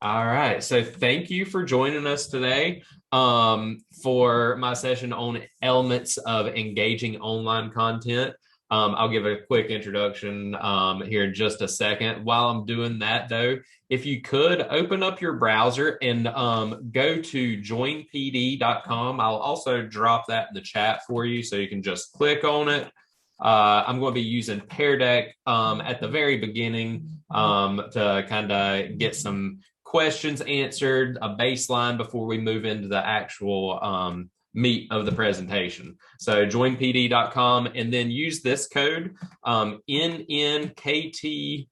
All right. So thank you for joining us today for my session on elements of engaging online content. I'll give a quick introduction here in just a second. While I'm doing that, though, if you could open up your browser and go to joinpd.com. I'll also drop that in the chat for you so you can just click on it. I'm going to be using Pear Deck at the very beginning to kind of get some questions answered, a baseline before we move into the actual meat of the presentation. So joinpd.com and then use this code NNKTOQ.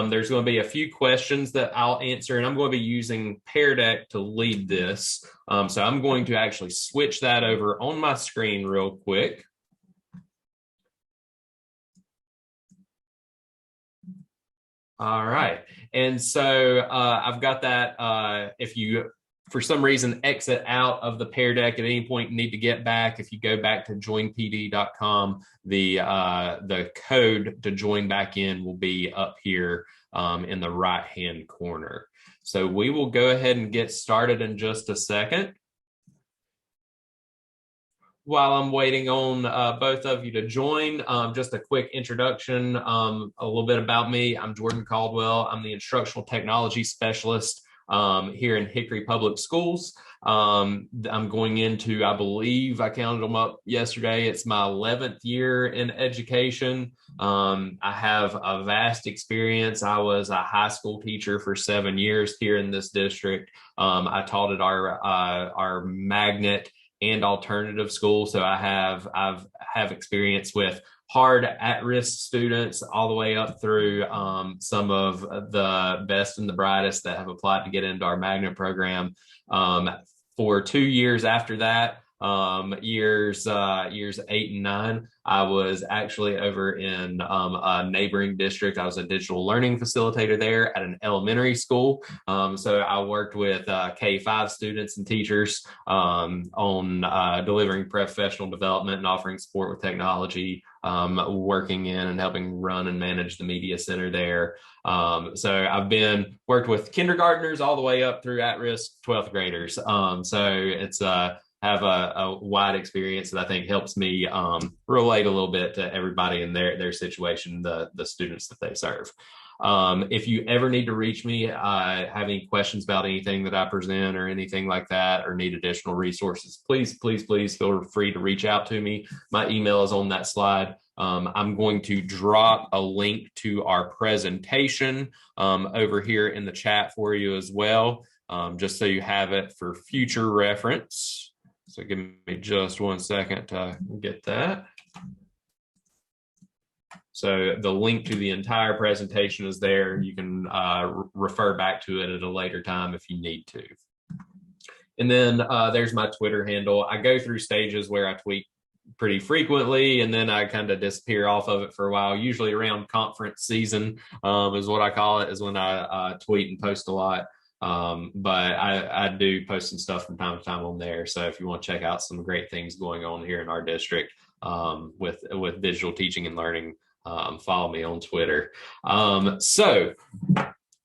There's going to be a few questions that I'll answer, and I'm going to be using Pear Deck to lead this. So I'm going to actually switch that over on my screen real quick. All right. And so I've got that. If you, for some reason, exit out of the Pear Deck at any point, you need to get back. If you go back to joinpd.com, the code to join back in will be up here in the right-hand corner. So we will go ahead and get started in just a second. While I'm waiting on both of you to join, just a quick introduction, a little bit about me. I'm Jordan Caldwell. I'm the instructional technology specialist here in Hickory Public Schools. I'm going into, I believe, I counted them up yesterday, it's my 11th year in education. I have a vast experience. I was a high school teacher for 7 years here in this district. I taught at our magnet and alternative school. So I've experience with hard at-risk students all the way up through some of the best and the brightest that have applied to get into our magnet program. For 2 years after that, years 8 and 9, I was actually over in a neighboring district. I was a digital learning facilitator there at an elementary school. So I worked with K-5 students and teachers on delivering professional development and offering support with technology, working in and helping run and manage the media center there. So I've worked with kindergartners all the way up through at-risk 12th graders. So it's have a wide experience that I think helps me relate a little bit to everybody in their situation, the students that they serve. If you ever need to reach me, have any questions about anything that I present or anything like that, or need additional resources, please feel free to reach out to me. My email is on that slide. I'm going to drop a link to our presentation over here in the chat for you as well, just so you have it for future reference. So give me just 1 second to get that. So the link to the entire presentation is there. You can refer back to it at a later time if you need to. And then there's my Twitter handle. I go through stages where I tweet pretty frequently, and then I kind of disappear off of it for a while. Usually around conference season is what I call it, is when I tweet and post a lot. But I do post some stuff from time to time on there. So if you want to check out some great things going on here in our district with digital teaching and learning, follow me on Twitter. So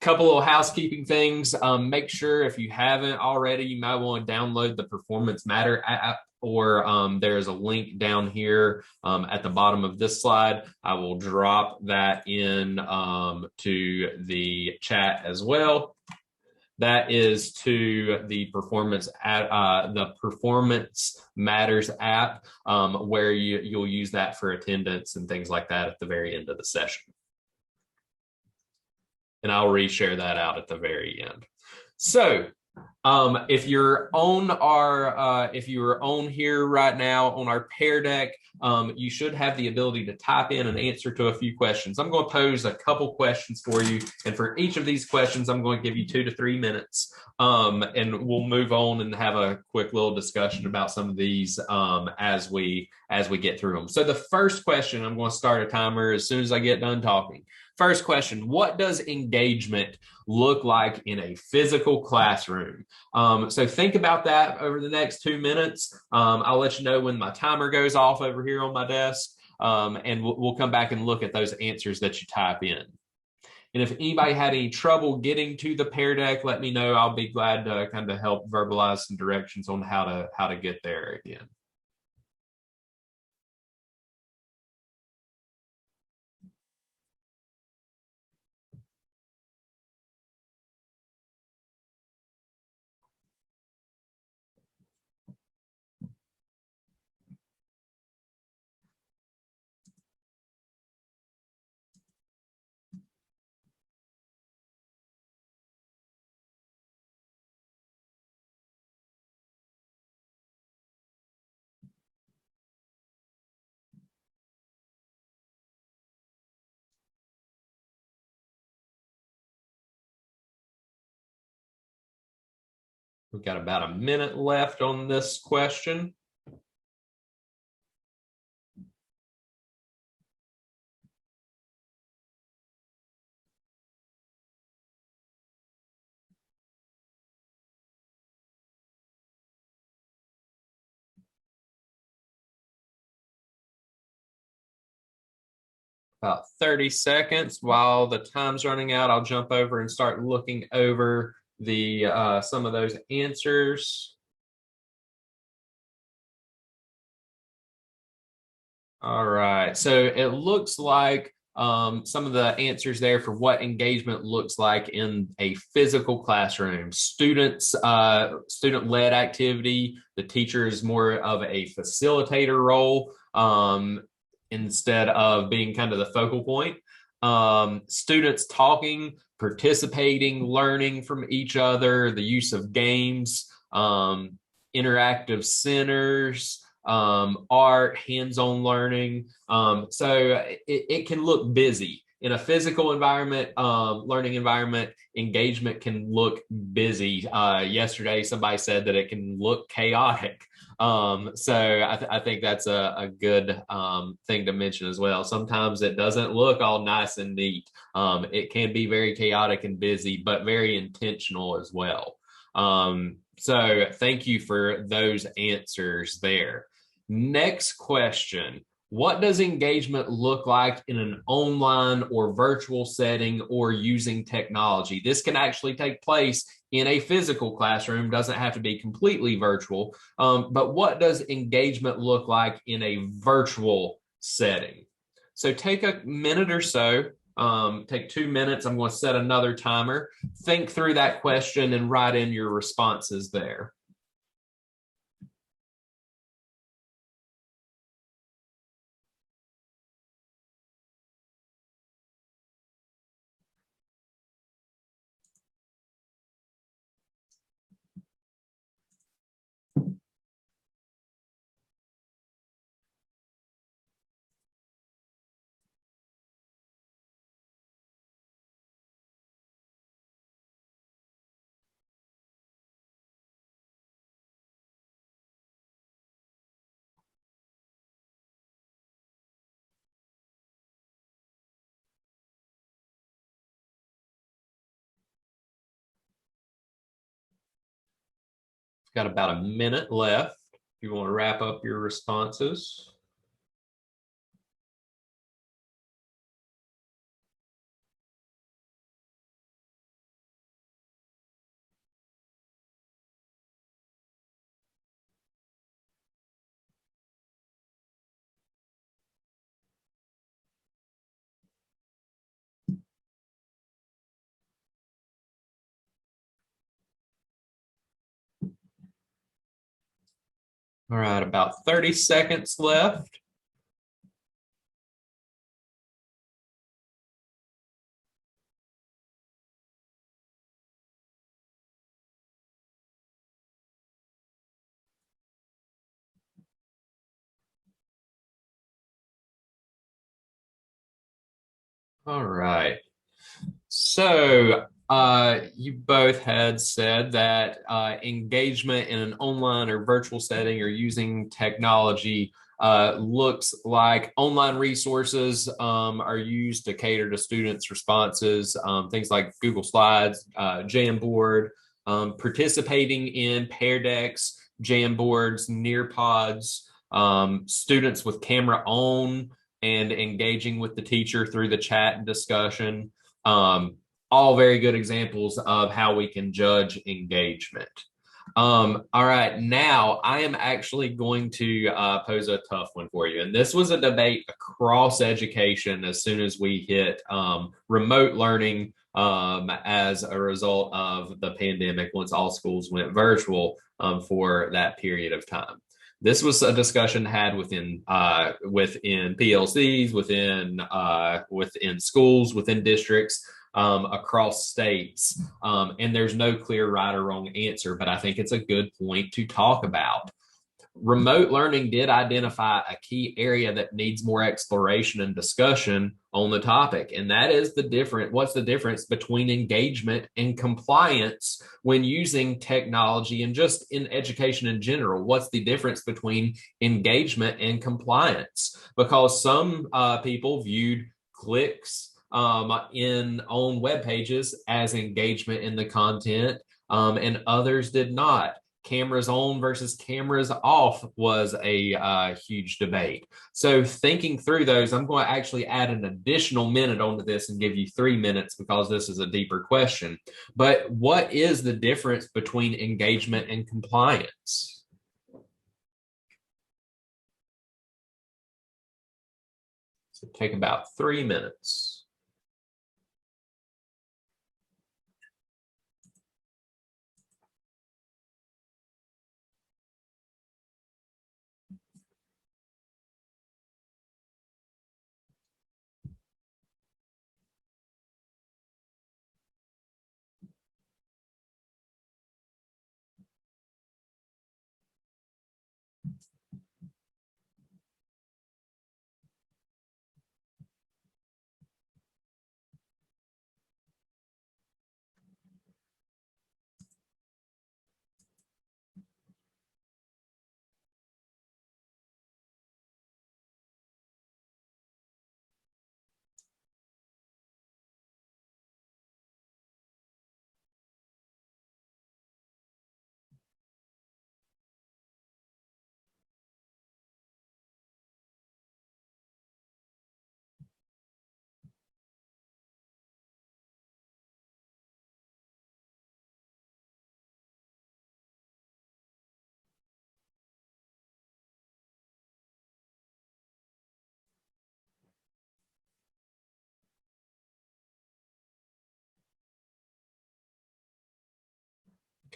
couple of housekeeping things. Make sure if you haven't already, you might want to download the Performance Matter app, or there's a link down here at the bottom of this slide. I will drop that in to the chat as well. That is to the Performance Matters app, where you'll use that for attendance and things like that at the very end of the session. And I'll reshare that out at the very end. So if you're on here right now on our Pear Deck, you should have the ability to type in an answer to a few questions. I'm going to pose a couple questions for you, and for each of these questions, I'm going to give you 2 to 3 minutes, and we'll move on and have a quick little discussion about some of these as we get through them. So the first question, I'm going to start a timer as soon as I get done talking. First question, what does engagement look like in a physical classroom? So think about that over the next 2 minutes. I'll let you know when my timer goes off over here on my desk, and we'll come back and look at those answers that you type in. And if anybody had any trouble getting to the Pear Deck, let me know. I'll be glad to kind of help verbalize some directions on how to get there again. We've got about a minute left on this question. About 30 seconds. While the time's running out, I'll jump over and start looking over the some of those answers. All right, so it looks like some of the answers there for what engagement looks like in a physical classroom. Student-led activity. The teacher is more of a facilitator role instead of being kind of the focal point. Students talking, participating, learning from each other, the use of games, interactive centers, art, hands-on learning. So it can look busy. In a physical environment, learning environment, engagement can look busy. Yesterday, somebody said that it can look chaotic. So I think that's a good thing to mention as well. Sometimes it doesn't look all nice and neat. It can be very chaotic and busy, but very intentional as well. So thank you for those answers there. Next question. What does engagement look like in an online or virtual setting or using technology? This can actually take place in a physical classroom, doesn't have to be completely virtual. But what does engagement look like in a virtual setting? So take a minute or so, take 2 minutes. I'm going to set another timer. Think through that question and write in your responses there. Got about a minute left. If you want to wrap up your responses. All right, about 30 seconds left. All right. So you both had said that engagement in an online or virtual setting or using technology looks like online resources are used to cater to students' responses, things like Google Slides, Jamboard, participating in Pear Decks, Jamboards, Nearpods, students with camera on and engaging with the teacher through the chat and discussion. All very good examples of how we can judge engagement. All right, now I am actually going to pose a tough one for you. And this was a debate across education as soon as we hit remote learning as a result of the pandemic, once all schools went virtual for that period of time. This was a discussion had within PLCs, within schools, within districts, across states. And there's no clear right or wrong answer, but I think it's a good point to talk about. Remote learning did identify a key area that needs more exploration and discussion on the topic, and that is what's the difference between engagement and compliance when using technology, and just in education in general? What's the difference between engagement and compliance? Because some people viewed clicks on web pages as engagement in the content, and others did not. Cameras on versus cameras off was a huge debate. So thinking through those, I'm going to actually add an additional minute onto this and give you 3 minutes because this is a deeper question. But what is the difference between engagement and compliance? So take about 3 minutes.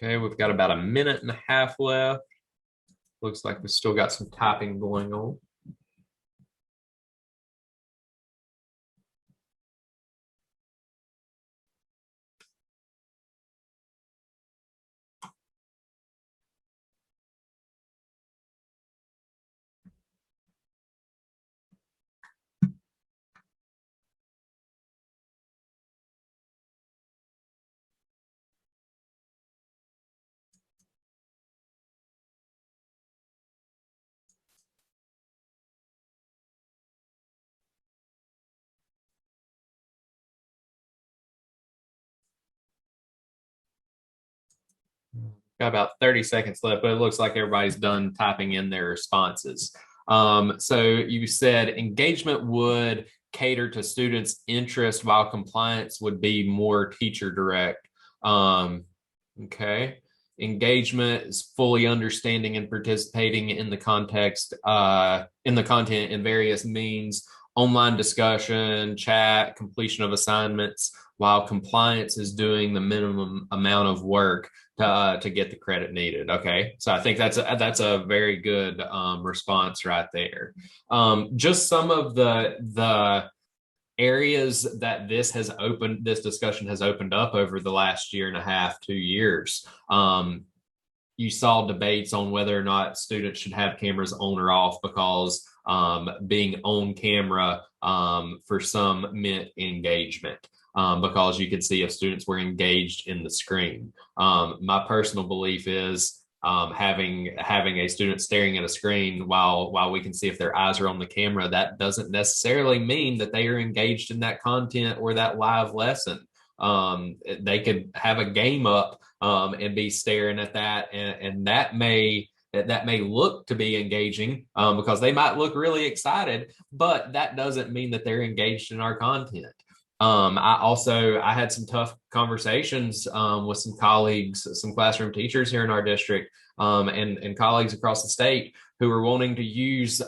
Okay, we've got about a minute and a half left. Looks like we've still got some typing going on. Got about 30 seconds left, but it looks like everybody's done typing in their responses. So you said engagement would cater to students' interest while compliance would be more teacher direct. Okay. Engagement is fully understanding and participating in the context, in the content in various means, online discussion, chat, completion of assignments, while compliance is doing the minimum amount of work to get the credit needed. Okay, so I think that's a very good response right there. Just some of the areas that this discussion has opened up over the last year and a half, 2 years. You saw debates on whether or not students should have cameras on or off, because being on camera for some meant engagement. Because you could see if students were engaged in the screen. My personal belief is Having a student staring at a screen while we can see if their eyes are on the camera, that doesn't necessarily mean that they are engaged in that content or that live lesson. They could have a game up and be staring at that, and that may look to be engaging because they might look really excited, but that doesn't mean that they're engaged in our content. I had some tough conversations with some colleagues, some classroom teachers here in our district, and colleagues across the state who were wanting to use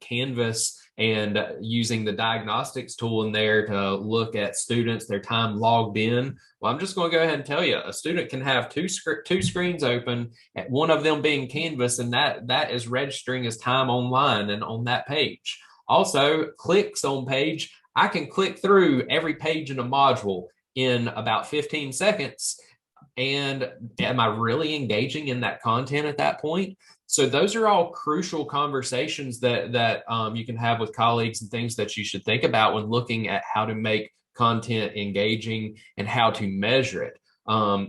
Canvas and using the diagnostics tool in there to look at students, their time logged in. Well, I'm just going to go ahead and tell you, a student can have two screens open, one of them being Canvas, and that is registering as time online and on that page. Also, clicks on page. I can click through every page in a module in about 15 seconds. And am I really engaging in that content at that point? So those are all crucial conversations that you can have with colleagues and things that you should think about when looking at how to make content engaging and how to measure it.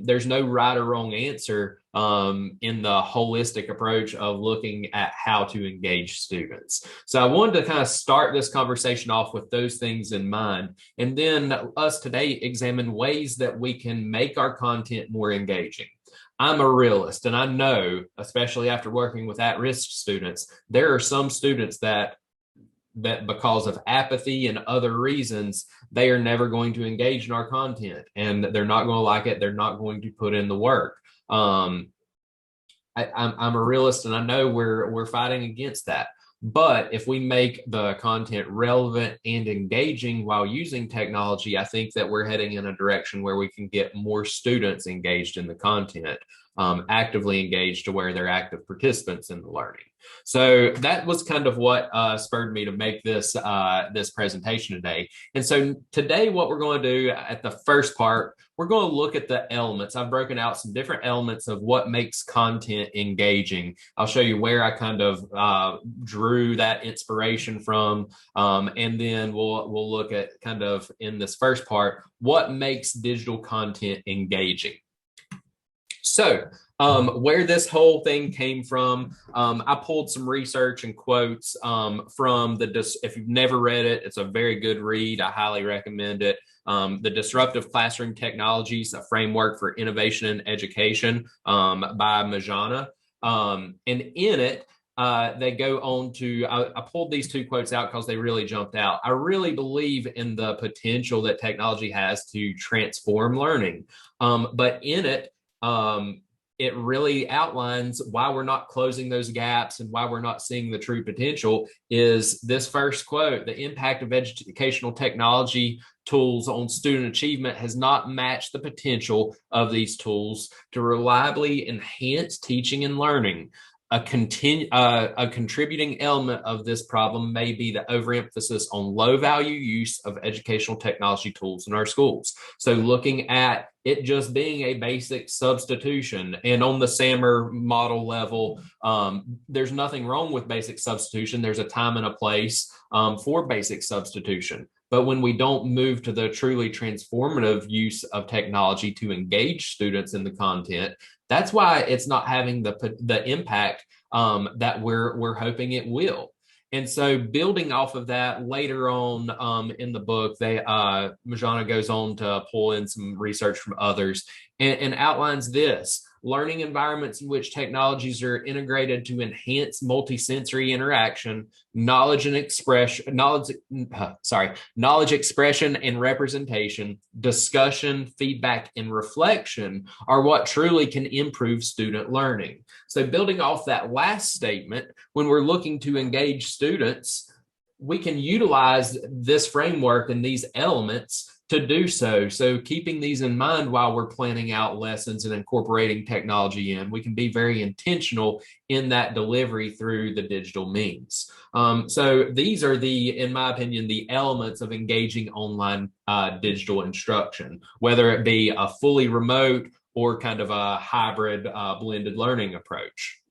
There's no right or wrong answer in the holistic approach of looking at how to engage students. So I wanted to kind of start this conversation off with those things in mind, and then us today examine ways that we can make our content more engaging. I'm a realist, and I know, especially after working with at-risk students, there are some students that because of apathy and other reasons, they are never going to engage in our content, and they're not going to like it. They're not going to put in the work. I'm a realist, and I know we're fighting against that. But if we make the content relevant and engaging while using technology, I think that we're heading in a direction where we can get more students engaged in the content, actively engaged to where they're active participants in the learning. So that was kind of what spurred me to make this presentation today. And so today, what we're going to do at the first part, we're going to look at the elements. I've broken out some different elements of what makes content engaging. I'll show you where I kind of drew that inspiration from, and then we'll look at kind of in this first part what makes digital content engaging. So where this whole thing came from, I pulled some research and quotes from if you've never read it, it's a very good read. I highly recommend it. The Disruptive Classroom Technologies, a Framework for Innovation in Education by Majana. And in it, they go on to, I pulled these two quotes out because they really jumped out. I really believe in the potential that technology has to transform learning. But in it, it really outlines why we're not closing those gaps and why we're not seeing the true potential. Is this first quote: the impact of educational technology tools on student achievement has not matched the potential of these tools to reliably enhance teaching and learning. A contributing element of this problem may be the overemphasis on low-value use of educational technology tools in our schools. So looking at it just being a basic substitution, and on the SAMR model level, there's nothing wrong with basic substitution. There's a time and a place for basic substitution. But when we don't move to the truly transformative use of technology to engage students in the content, that's why it's not having the impact that we're hoping it will. And so building off of that, later on in the book, Majana goes on to pull in some research from others and outlines this: learning environments in which technologies are integrated to enhance multisensory interaction, knowledge expression and representation, discussion, feedback, and reflection are what truly can improve student learning. So building off that last statement, when we're looking to engage students, we can utilize this framework and these elements to do so. So keeping these in mind while we're planning out lessons and incorporating technology in, we can be very intentional in that delivery through the digital means. So these are in my opinion, the elements of engaging online digital instruction, whether it be a fully remote or kind of a hybrid blended learning approach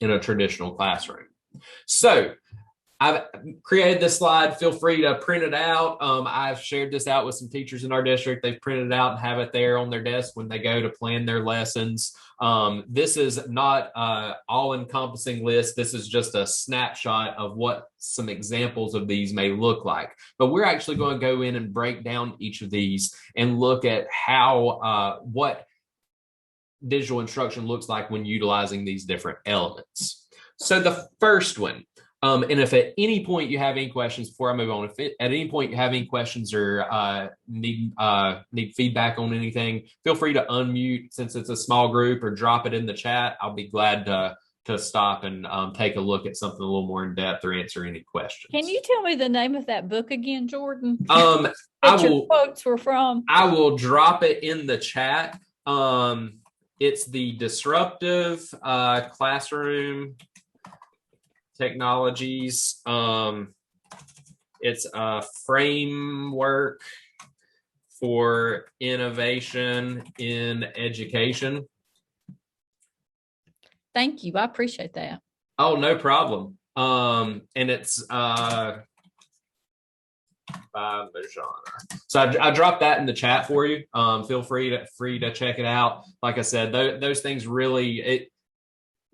in a traditional classroom. So I've created this slide. Feel free to print it out. I've shared this out with some teachers in our district. They've printed it out and have it there on their desk when they go to plan their lessons. This is not an all-encompassing list. This is just a snapshot of what some examples of these may look like. But we're actually going to go in and break down each of these and look at how what digital instruction looks like when utilizing these different elements. So the first one, and if at any point you have any questions before I move on, if at any point you have any questions or need feedback on anything, feel free to unmute since it's a small group, or drop it in the chat. I'll be glad to stop and take a look at something a little more in depth or answer any questions. Can you tell me the name of that book again, Jordan? Your quotes were from. I will drop it in the chat. It's the Disruptive Classroom Technologies. It's a framework for innovation in education. Thank you. I appreciate that. Oh, no problem. And it's by the genre. So I dropped that in the chat for you. Feel free to check it out. Like I said, those things really,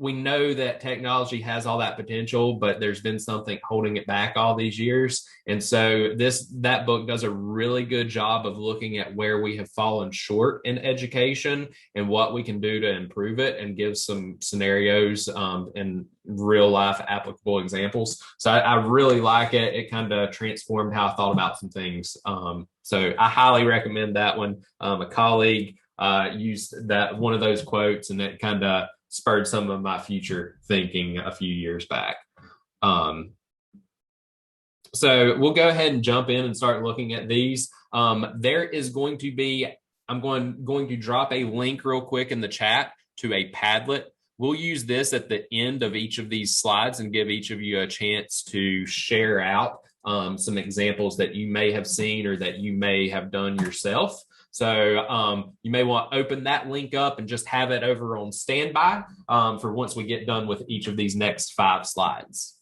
we know that technology has all that potential, but there's been something holding it back all these years. And so that book does a really good job of looking at where we have fallen short in education and what we can do to improve it, and give some scenarios and real life applicable examples. So I really like it. It kind of transformed how I thought about some things. So I highly recommend that one. A colleague used one of those quotes, and it kind of spurred some of my future thinking a few years back. So we'll go ahead and jump in and start looking at these. There is going to be, I'm going to drop a link real quick in the chat to a Padlet. We'll use this at the end of each of these slides and give each of you a chance to share out some examples that you may have seen or that you may have done yourself. So you may want to open that link up and just have it over on standby for once we get done with each of these next 5 slides.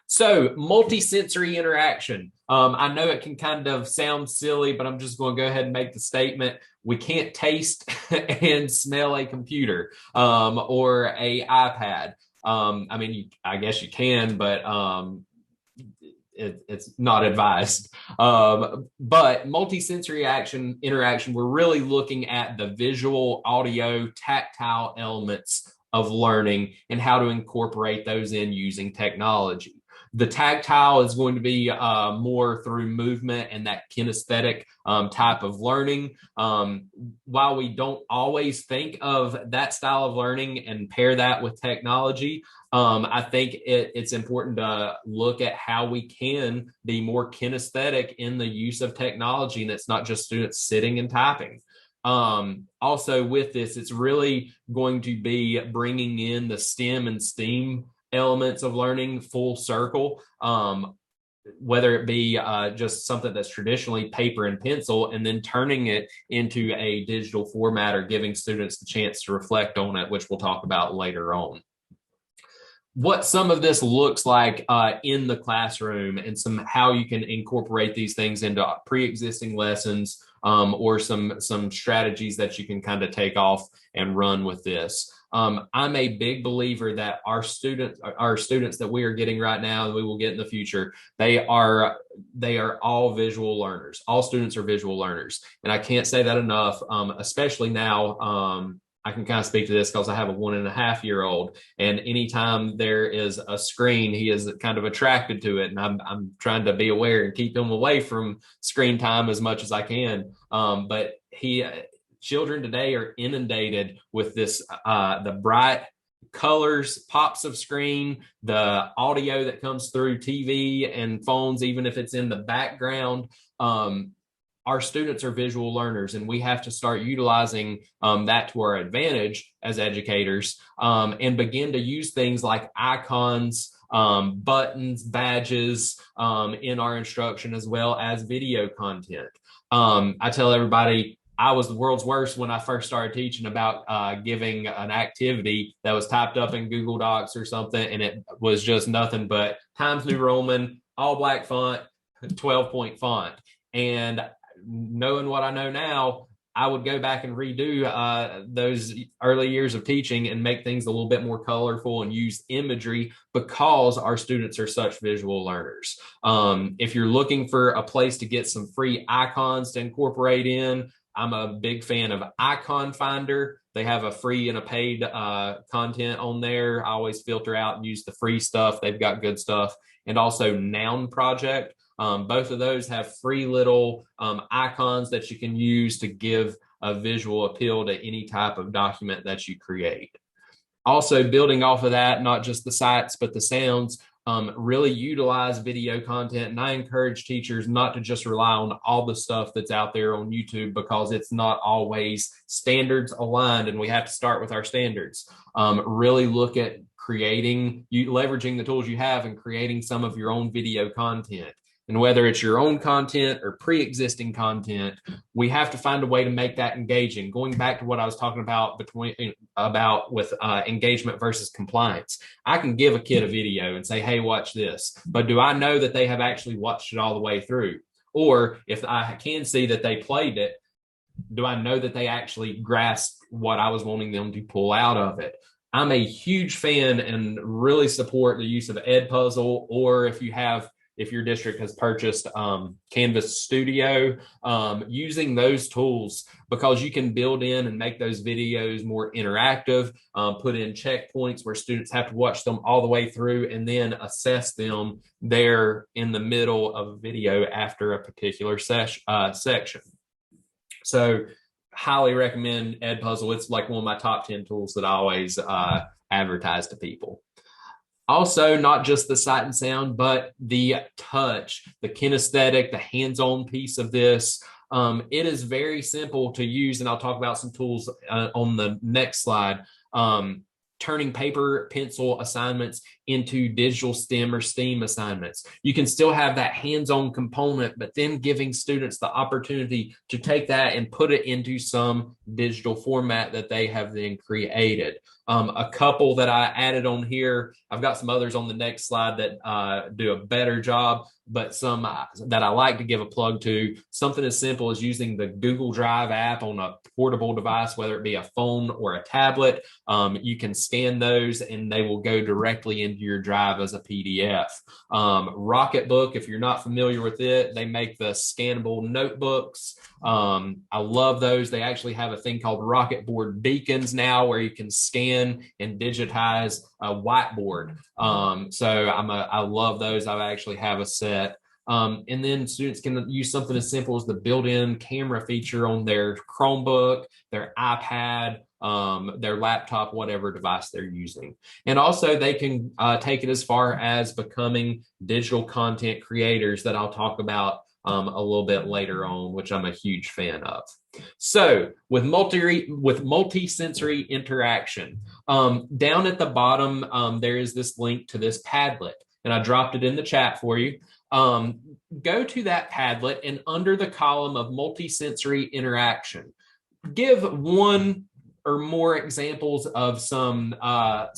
So multisensory interaction. I know it can kind of sound silly, but I'm just going to go ahead and make the statement. We can't taste and smell a computer or a iPad. I mean, I guess you can, but it's not advised. But multisensory interaction, we're really looking at the visual, audio, tactile elements of learning and how to incorporate those in using technology. The tactile is going to be more through movement and that kinesthetic type of learning. While we don't always think of that style of learning and pair that with technology, I think it's important to look at how we can be more kinesthetic in the use of technology, and it's not just students sitting and typing. Also with this, it's really going to be bringing in the STEM and STEAM elements of learning full circle, whether it be just something that's traditionally paper and pencil, and then turning it into a digital format or giving students the chance to reflect on it, which we'll talk about later on. What some of this looks like in the classroom, and how you can incorporate these things into pre-existing lessons, or some strategies that you can kind of take off and run with this. I'm a big believer that our students that we are getting right now, and we will get in the future, they are all visual learners. All students are visual learners. And I can't say that enough, especially now. I can kind of speak to this because I have a 1.5-year-old, and anytime there is a screen, he is kind of attracted to it. And I'm trying to be aware and keep him away from screen time as much as I can. But children today are inundated with this, the bright colors, pops of screen, the audio that comes through TV and phones, even if it's in the background. Our students are visual learners, and we have to start utilizing that to our advantage as educators, and begin to use things like icons, buttons, badges in our instruction, as well as video content. I tell everybody, I was the world's worst when I first started teaching about giving an activity that was typed up in Google Docs or something, and it was just nothing but Times New Roman, all black font, 12-point font. And knowing what I know now, I would go back and redo those early years of teaching and make things a little bit more colorful and use imagery because our students are such visual learners. If you're looking for a place to get some free icons to incorporate in, I'm a big fan of Icon Finder. They have a free and a paid content on there. I always filter out and use the free stuff. They've got good stuff. And also Noun Project. Both of those have free little icons that you can use to give a visual appeal to any type of document that you create. Also, building off of that, not just the sights, but the sounds, really utilize video content. And I encourage teachers not to just rely on all the stuff that's out there on YouTube because it's not always standards aligned, and we have to start with our standards. Really look at leveraging the tools you have and creating some of your own video content. And whether it's your own content or pre-existing content, we have to find a way to make that engaging. Going back to what I was talking about with engagement versus compliance, I can give a kid a video and say, "Hey, watch this," but do I know that they have actually watched it all the way through? Or if I can see that they played it, do I know that they actually grasped what I was wanting them to pull out of it? I'm a huge fan and really support the use of Edpuzzle, or if your district has purchased Canvas Studio, using those tools, because you can build in and make those videos more interactive, put in checkpoints where students have to watch them all the way through and then assess them there in the middle of a video after a particular section. So highly recommend Edpuzzle. It's like one of my top 10 tools that I always advertise to people. Also, not just the sight and sound, but the touch, the kinesthetic, the hands-on piece of this. It is very simple to use, and I'll talk about some tools on the next slide. Turning paper pencil assignments into digital STEM or STEAM assignments. You can still have that hands-on component, but then giving students the opportunity to take that and put it into some digital format that they have then created. A couple that I added on here, I've got some others on the next slide that do a better job, but some that I like to give a plug to. Something as simple as using the Google Drive app on a portable device, whether it be a phone or a tablet. You can scan those and they will go directly into your drive as a PDF. Rocketbook, if you're not familiar with it, they make the scannable notebooks. I love those. They actually have a thing called Rocketboard beacons now where you can scan and digitize a whiteboard. So I love those. I actually have a set. And then students can use something as simple as the built-in camera feature on their Chromebook, their iPad, their laptop, whatever device they're using. And also they can take it as far as becoming digital content creators that I'll talk about a little bit later on, which I'm a huge fan of. So with multi-sensory interaction, down at the bottom, there is this link to this Padlet, and I dropped it in the chat for you. Go to that Padlet, and under the column of multi-sensory interaction, give one or more examples of some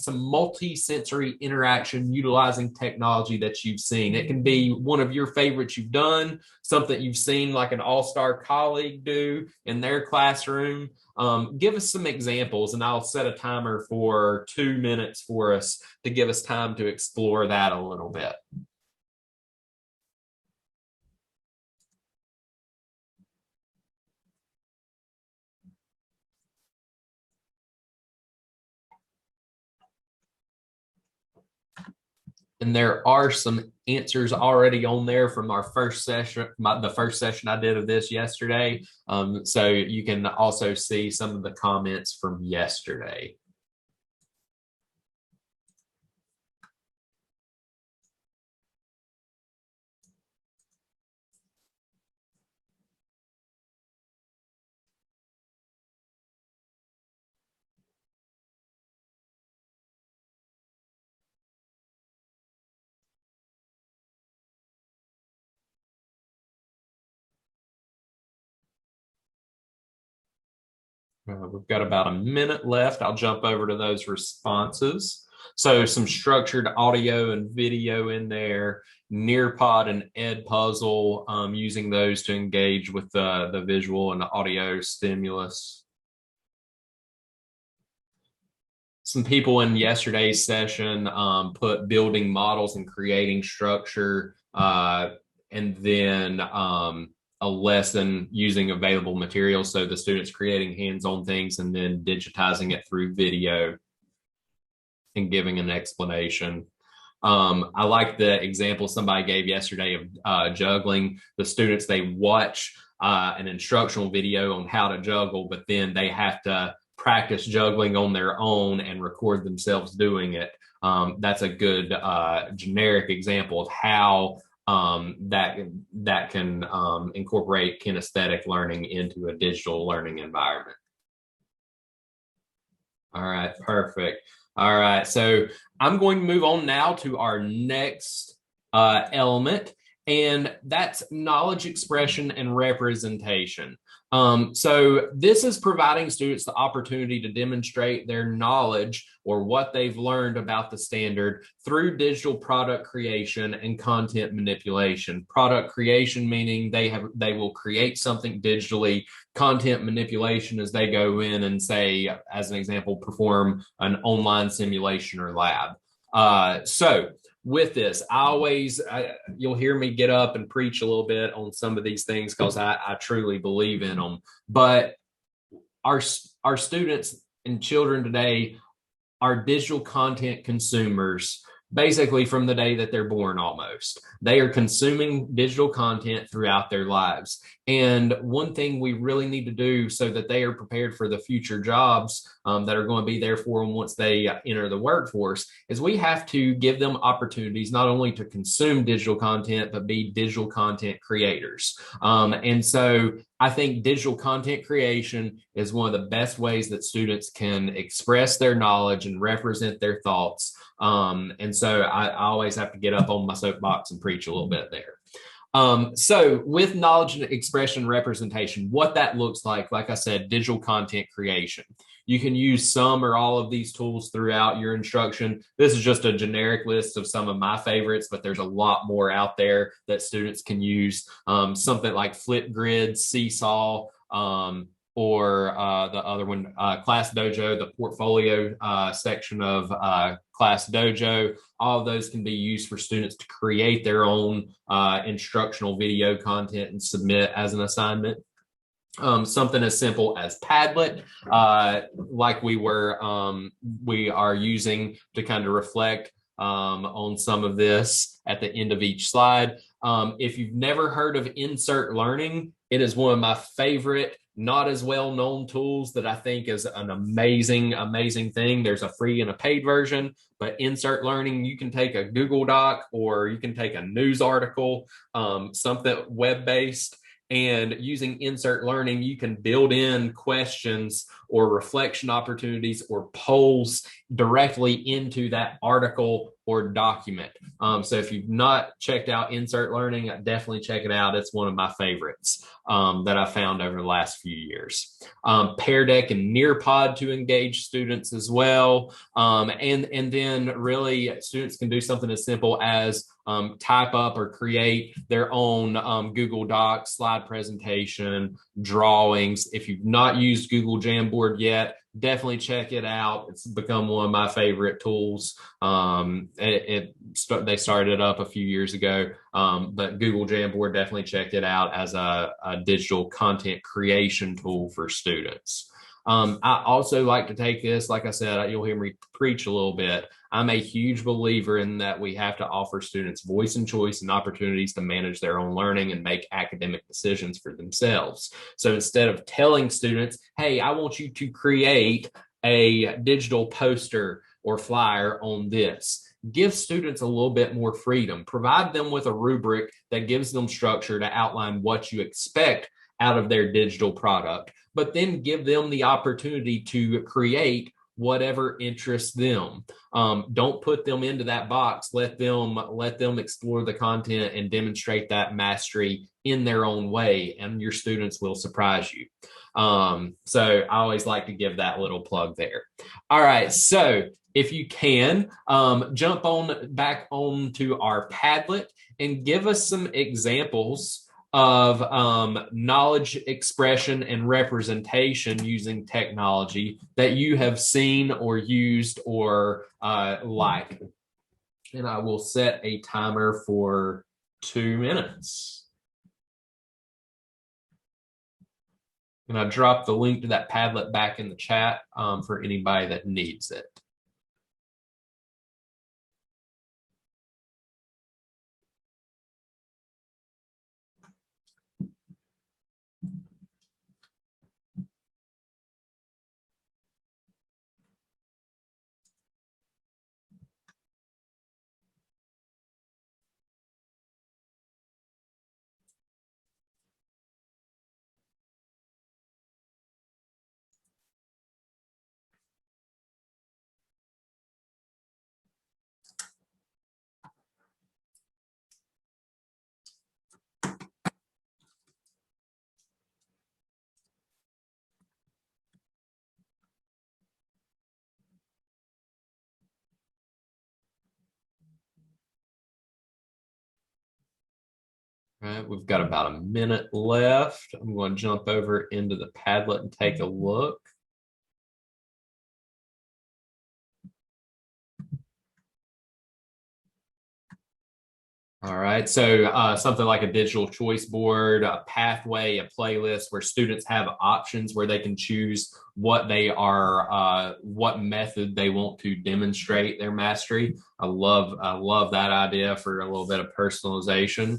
multi-sensory interaction utilizing technology that you've seen. It can be one of your favorites you've done, something you've seen like an all-star colleague do in their classroom. Give us some examples, and I'll set a timer for 2 minutes for us to give us time to explore that a little bit. And there are some answers already on there from our first session, the first session I did of this yesterday. So you can also see some of the comments from yesterday. We've got about a minute left. I'll jump over to those responses. So some structured audio and video in there, Nearpod and Edpuzzle, using those to engage with the visual and the audio stimulus. Some people in yesterday's session put building models and creating structure, and then a lesson using available materials. So the students creating hands-on things and then digitizing it through video and giving an explanation. I like the example somebody gave yesterday of juggling. The students, they watch an instructional video on how to juggle, but then they have to practice juggling on their own and record themselves doing it. That's a good generic example of how that can incorporate kinesthetic learning into a digital learning environment. All right, perfect. All right, so I'm going to move on now to our next element, and that's knowledge expression and representation. So this is providing students the opportunity to demonstrate their knowledge or what they've learned about the standard through digital product creation and content manipulation. Product creation meaning they will create something digitally. Content manipulation is they go in and say, as an example, perform an online simulation or lab. So with this, you'll hear me get up and preach a little bit on some of these things because I truly believe in them. But our students and children today are digital content consumers basically from the day that they're born almost. They are consuming digital content throughout their lives. And one thing we really need to do so that they are prepared for the future jobs that are going to be there for them once they enter the workforce is we have to give them opportunities not only to consume digital content, but be digital content creators. And so I think digital content creation is one of the best ways that students can express their knowledge and represent their thoughts. And so I always have to get up on my soapbox and preach a little bit there. So with knowledge and expression representation, what that looks like I said, digital content creation. You can use some or all of these tools throughout your instruction. This is just a generic list of some of my favorites, but there's a lot more out there that students can use. Something like Flipgrid, Seesaw, or the other one, Class Dojo, the portfolio section of Class Dojo. All of those can be used for students to create their own instructional video content and submit as an assignment. Something as simple as Padlet, like we are using to kind of reflect on some of this at the end of each slide. If you've never heard of Insert Learning, it is one of my favorite, not as well-known tools that I think is an amazing, amazing thing. There's a free and a paid version, but Insert Learning, you can take a Google Doc or you can take a news article, something web-based, and using Insert Learning, you can build in questions or reflection opportunities or polls directly into that article or document. So if you've not checked out Insert Learning, definitely check it out. It's one of my favorites that I found over the last few years. Pear Deck and Nearpod to engage students as well. And then really students can do something as simple as type up or create their own Google Docs, slide presentation, drawings. If you've not used Google Jamboard yet, definitely check it out. It's become one of my favorite tools. They started it up a few years ago, but Google Jamboard, definitely checked it out as a digital content creation tool for students. I also like to take this, like I said, you'll hear me preach a little bit. I'm a huge believer in that we have to offer students voice and choice and opportunities to manage their own learning and make academic decisions for themselves. So instead of telling students, hey, I want you to create a digital poster or flyer on this, give students a little bit more freedom, provide them with a rubric that gives them structure to outline what you expect out of their digital product, but then give them the opportunity to create whatever interests them. Don't put them into that box. Let them explore the content and demonstrate that mastery in their own way, and your students will surprise you. So I always like to give that little plug there. All right, so if you can, jump on back onto our Padlet and give us some examples of knowledge expression and representation using technology that you have seen or used or like. And I will set a timer for 2 minutes. And I dropped the link to that Padlet back in the chat for anybody that needs it. All right, we've got about a minute left. I'm going to jump over into the Padlet and take a look. All right, so something like a digital choice board, a pathway, a playlist where students have options where they can choose what they are, what method they want to demonstrate their mastery. I love that idea for a little bit of personalization.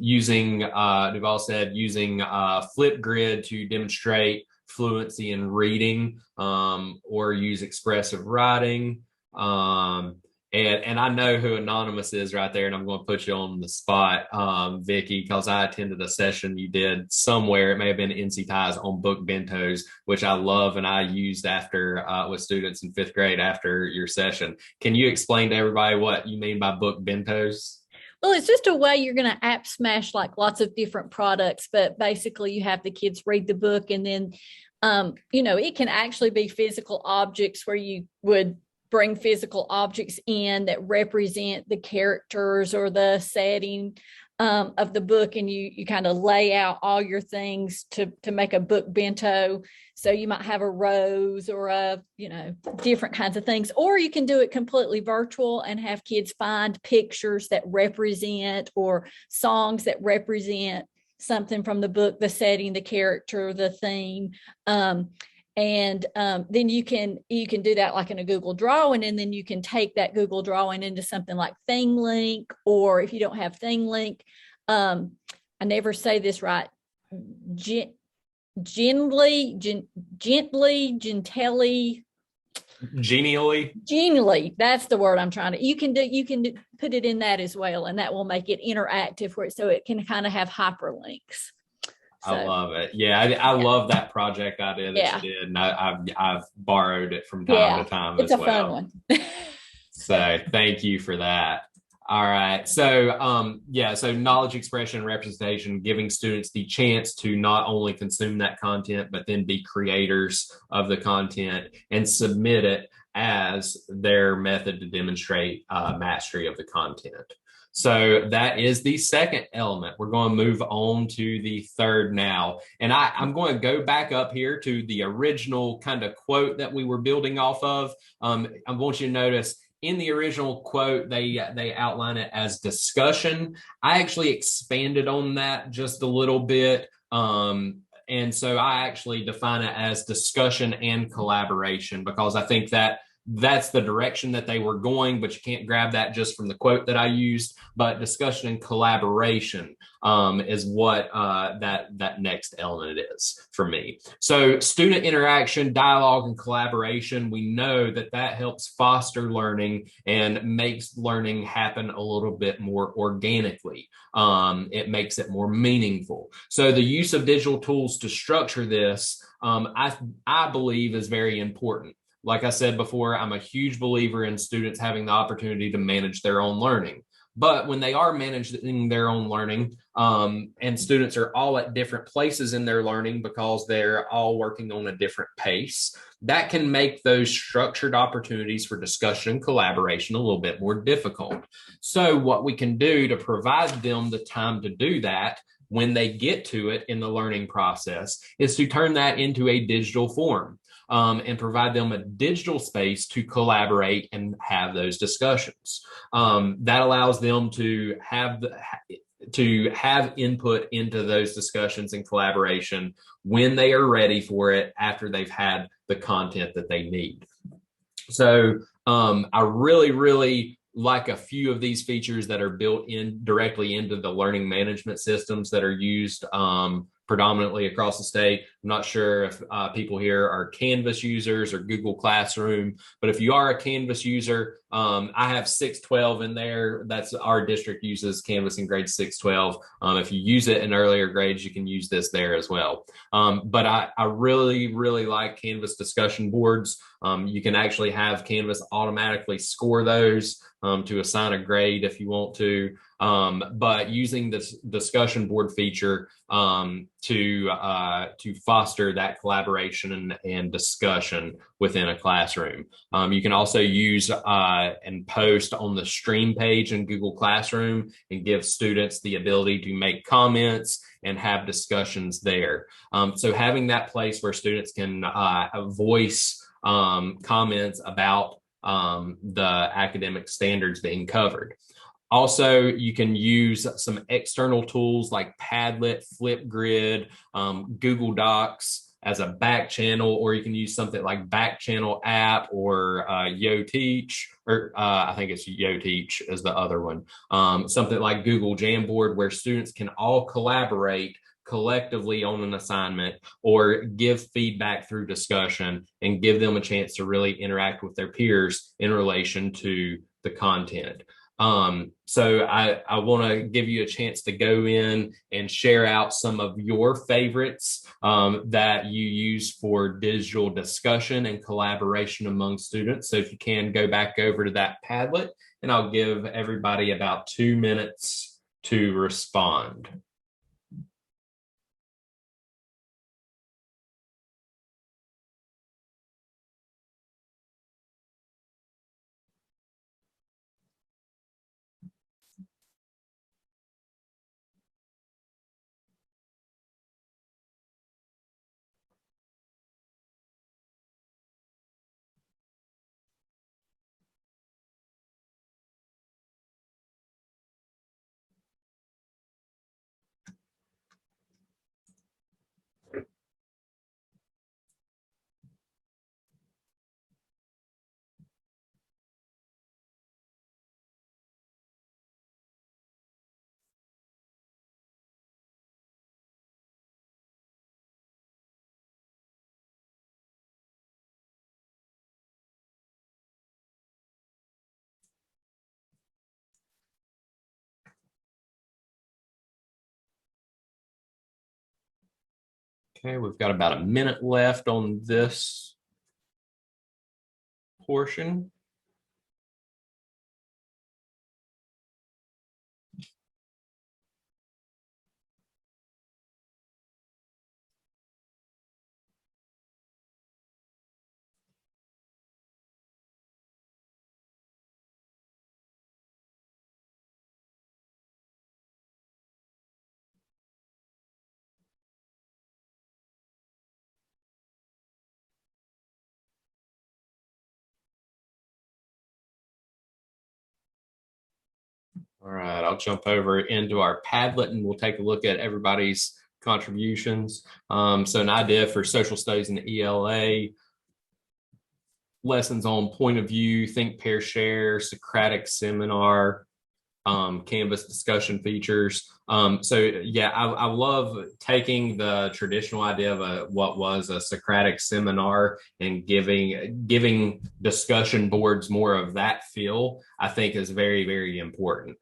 Using, Duval said, using Flipgrid to demonstrate fluency in reading, or use expressive writing. And I know who Anonymous is right there, and I'm going to put you on the spot, Vicky, because I attended a session you did somewhere. It may have been NC Ties on book bentos, which I love and I used after with students in 5th grade after your session. Can you explain to everybody what you mean by book bentos? Well, it's just a way you're going to app smash like lots of different products, but basically you have the kids read the book, and then, it can actually be physical objects where you would bring physical objects in that represent the characters or the setting of the book, and you kind of lay out all your things to make a book bento. So you might have a rose or different kinds of things, or you can do it completely virtual and have kids find pictures that represent or songs that represent something from the book, the setting, the character, the theme. And then you can do that like in a Google drawing, and then you can take that Google drawing into something like ThingLink, or if you don't have ThingLink, I never say this right, genially, that's the word I'm trying to. You can put it in that as well, and that will make it interactive, so it can kind of have hyperlinks. So, I love it. Yeah, I love that project idea that you did, and I've borrowed it from time to time as well. It's a fun one. So thank you for that. All right. So so knowledge expression and representation, giving students the chance to not only consume that content, but then be creators of the content and submit it as their method to demonstrate mastery of the content. So that is the second element. We're going to move on to the third now. And I'm going to go back up here to the original kind of quote that we were building off of. I want you to notice in the original quote, they outline it as discussion. I actually expanded on that just a little bit. And so I actually define it as discussion and collaboration, because I think that that's the direction that they were going, but you can't grab that just from the quote that I used. But discussion and collaboration is what that next element is for me. So student interaction, dialogue, and collaboration, we know that helps foster learning and makes learning happen a little bit more organically. It makes it more meaningful. So the use of digital tools to structure this, I believe, is very important. Like I said before, I'm a huge believer in students having the opportunity to manage their own learning. But when they are managing their own learning, and students are all at different places in their learning because they're all working on a different pace, that can make those structured opportunities for discussion and collaboration a little bit more difficult. So what we can do to provide them the time to do that when they get to it in the learning process is to turn that into a digital form. And provide them a digital space to collaborate and have those discussions. That allows them to have input into those discussions and collaboration when they are ready for it after they've had the content that they need. So I really like a few of these features that are built in directly into the learning management systems that are used predominantly across the state. I'm not sure if people here are Canvas users or Google Classroom, but if you are a Canvas user, I have 612 in there. That's our district uses Canvas in grade 612. If you use it in earlier grades, you can use this there as well. But I really like Canvas discussion boards. You can actually have Canvas automatically score those to assign a grade if you want to. But using this discussion board feature to foster that collaboration and discussion within a classroom. You can also use and post on the stream page in Google Classroom and give students the ability to make comments and have discussions there. So having that place where students can voice comments about the academic standards being covered. Also, you can use some external tools like Padlet, Flipgrid, Google Docs as a back channel, or you can use something like Back Channel app or YoTeach, or I think it's YoTeach is the other one. Something like Google Jamboard, where students can all collaborate collectively on an assignment or give feedback through discussion and give them a chance to really interact with their peers in relation to the content. So I want to give you a chance to go in and share out some of your favorites that you use for digital discussion and collaboration among students. So if you can go back over to that Padlet, and I'll give everybody about 2 minutes to respond. Okay, we've got about a minute left on this portion. All right, I'll jump over into our Padlet and we'll take a look at everybody's contributions. So an idea for social studies and ELA, lessons on point of view, think, pair, share, Socratic seminar, Canvas discussion features. So yeah, I love taking the traditional idea of what was a Socratic seminar and giving discussion boards more of that feel. I think is very important.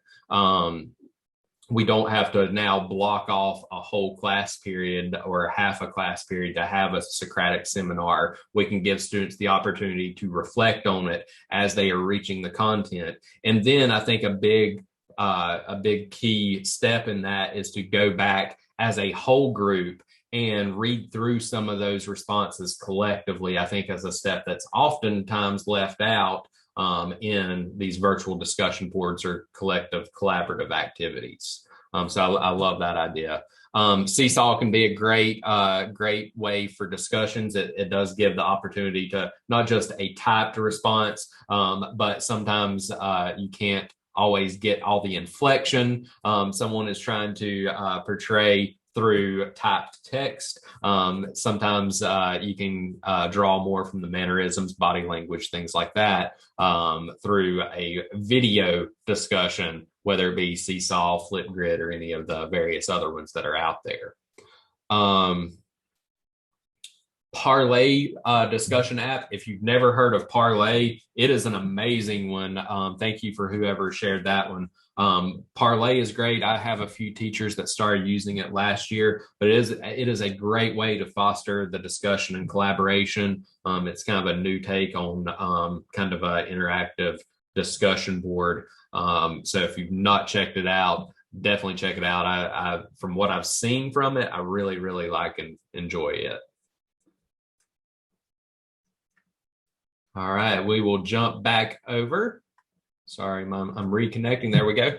We don't have to now block off a whole class period or half a class period to have a Socratic seminar. We can give students the opportunity to reflect on it as they are reaching the content. And then I think a big a big key step in that is to go back as a whole group and read through some of those responses collectively. I think as a step that's oftentimes left out in these virtual discussion boards or collective collaborative activities. So I love that idea. Seesaw can be a great way for discussions. It does give the opportunity to not just a typed response, but sometimes you can't always get all the inflection someone is trying to portray through typed text. Sometimes you can draw more from the mannerisms, body language, things like that through a video discussion, whether it be Seesaw, Flipgrid, or any of the various other ones that are out there. Parlay discussion app. If you've never heard of Parlay, it is an amazing one. Thank you for whoever shared that one. Parlay is great. I have a few teachers that started using it last year, but it is a great way to foster the discussion and collaboration. It's kind of a new take on kind of an interactive discussion board. So if you've not checked it out, definitely check it out. I from what I've seen from it, I really like and enjoy it. All right, we will jump back over. Sorry, Mom, I'm reconnecting. There we go.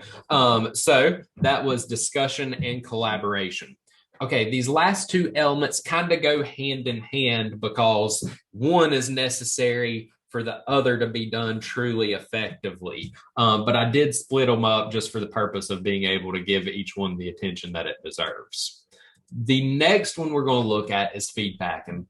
So that was discussion and collaboration. Okay, these last two elements kind of go hand in hand because one is necessary for the other to be done truly effectively. But I did split them up just for the purpose of being able to give each one the attention that it deserves. The next one we're going to look at is feedback. And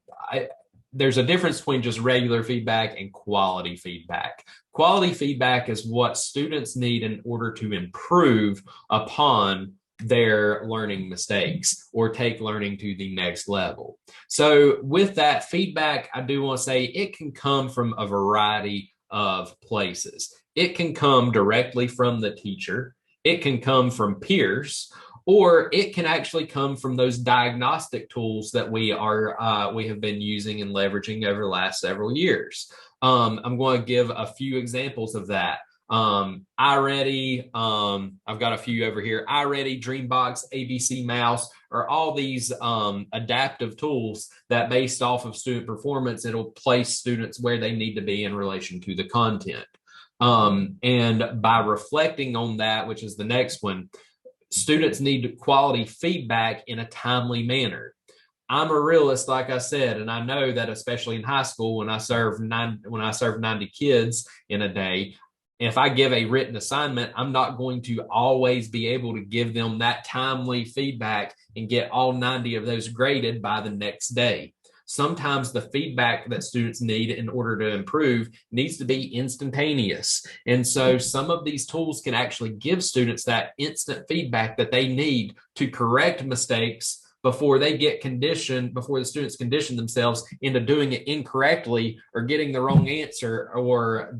there's a difference between just regular feedback and quality feedback. Quality feedback is what students need in order to improve upon their learning mistakes or take learning to the next level. So with that feedback, I do want to say it can come from a variety of places. It can come directly from the teacher. It can come from peers, or it can actually come from those diagnostic tools that we have been using and leveraging over the last several years. I'm going to give a few examples of that. iReady, I've got a few over here. iReady, Dreambox, ABC Mouse are all these adaptive tools that, based off of student performance, it'll place students where they need to be in relation to the content. And by reflecting on that, which is the next one, students need quality feedback in a timely manner. I'm a realist, like I said, and I know that especially in high school, when I serve 90 kids in a day, if I give a written assignment, I'm not going to always be able to give them that timely feedback and get all 90 of those graded by the next day. Sometimes the feedback that students need in order to improve needs to be instantaneous. And so some of these tools can actually give students that instant feedback that they need to correct mistakes before they get conditioned, before the students condition themselves into doing it incorrectly or getting the wrong answer or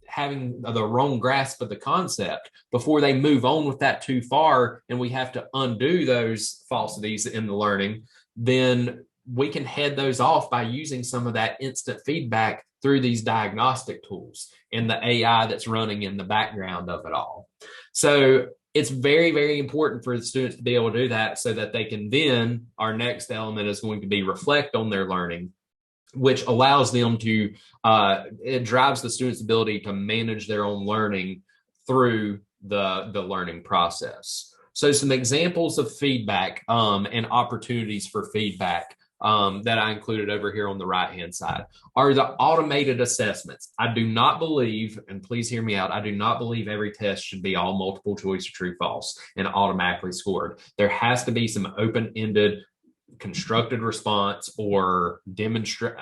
having the wrong grasp of the concept before they move on with that too far and we have to undo those falsities in the learning. Then we can head those off by using some of that instant feedback through these diagnostic tools and the AI that's running in the background of it all. So it's very important for the students to be able to do that so that they can then, our next element is going to be reflect on their learning, which allows them to, it drives the student's ability to manage their own learning through the learning process. So some examples of feedback and opportunities for feedback that I included over here on the right-hand side are the automated assessments. I do not believe, and please hear me out, I do not believe every test should be all multiple choice or true false and automatically scored. There has to be some open-ended constructed response or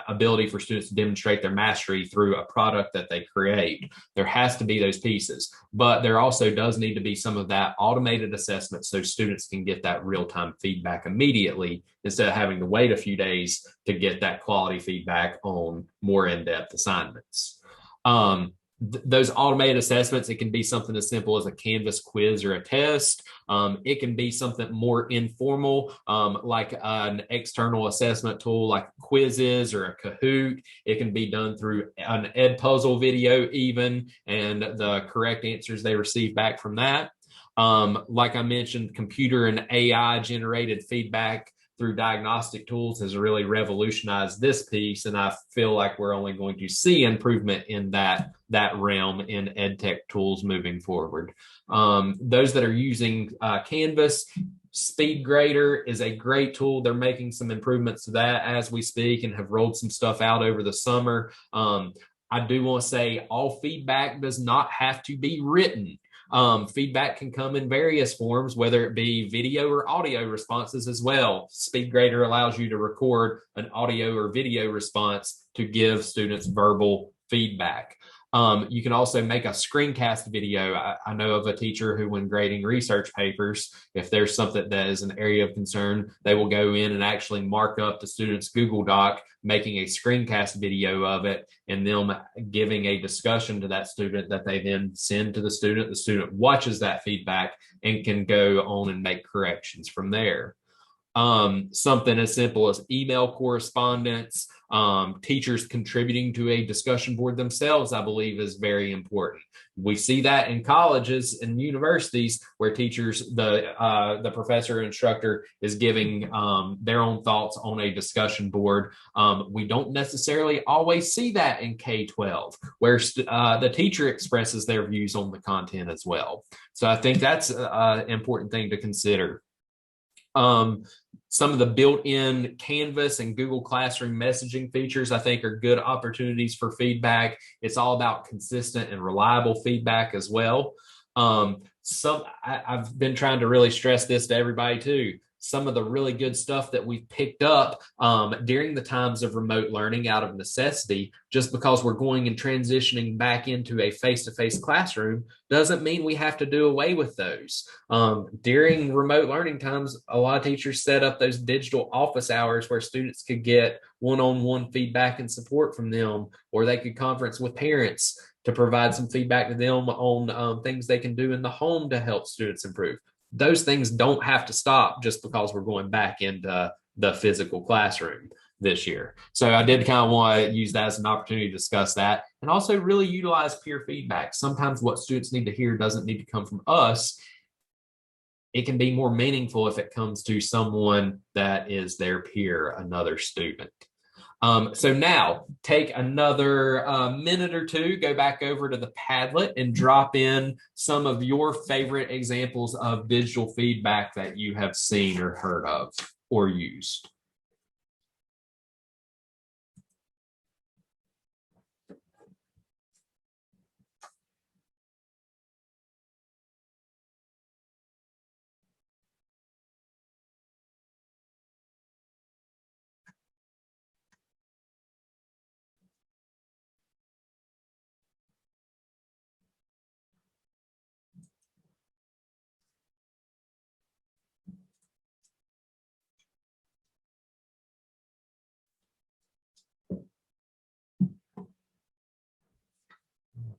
ability for students to demonstrate their mastery through a product that they create. There has to be those pieces, but there also does need to be some of that automated assessment so students can get that real-time feedback immediately instead of having to wait a few days to get that quality feedback on more in-depth assignments. those automated assessments, it can be something as simple as a Canvas quiz or a test. It can be something more informal, like an external assessment tool like Quizzes or a Kahoot. It can be done through an Edpuzzle video even, and the correct answers they receive back from that. Like I mentioned, computer and AI generated feedback through diagnostic tools has really revolutionized this piece, and I feel like we're only going to see improvement in that realm in EdTech tools moving forward. Those that are using Canvas, SpeedGrader is a great tool. They're making some improvements to that as we speak and have rolled some stuff out over the summer. I do want to say all feedback does not have to be written. Feedback can come in various forms, whether it be video or audio responses as well. SpeedGrader allows you to record an audio or video response to give students verbal feedback. You can also make a screencast video. I know of a teacher who, when grading research papers, if there's something that is an area of concern, they will go in and actually mark up the student's Google Doc, making a screencast video of it, and them giving a discussion to that student that they then send to the student. The student watches that feedback and can go on and make corrections from there. Something as simple as email correspondence, teachers contributing to a discussion board themselves, I believe, is very important. We see that in colleges and universities where teachers, the professor or instructor is giving their own thoughts on a discussion board. We don't necessarily always see that in K-12, where the teacher expresses their views on the content as well. So I think that's an important thing to consider. Some of the built-in Canvas and Google Classroom messaging features, I think, are good opportunities for feedback. It's all about consistent and reliable feedback as well. I've been trying to really stress this to everybody too. Some of the really good stuff that we've picked up during the times of remote learning out of necessity, just because we're going and transitioning back into a face-to-face classroom, doesn't mean we have to do away with those. During remote learning times, a lot of teachers set up those digital office hours where students could get one-on-one feedback and support from them, or they could conference with parents to provide some feedback to them on things they can do in the home to help students improve. Those things don't have to stop just because we're going back into the physical classroom this year. So I did kind of want to use that as an opportunity to discuss that, and also really utilize peer feedback. Sometimes what students need to hear doesn't need to come from us. It can be more meaningful if it comes to someone that is their peer, another student. So now take another minute or two, go back over to the Padlet and drop in some of your favorite examples of digital feedback that you have seen or heard of or used.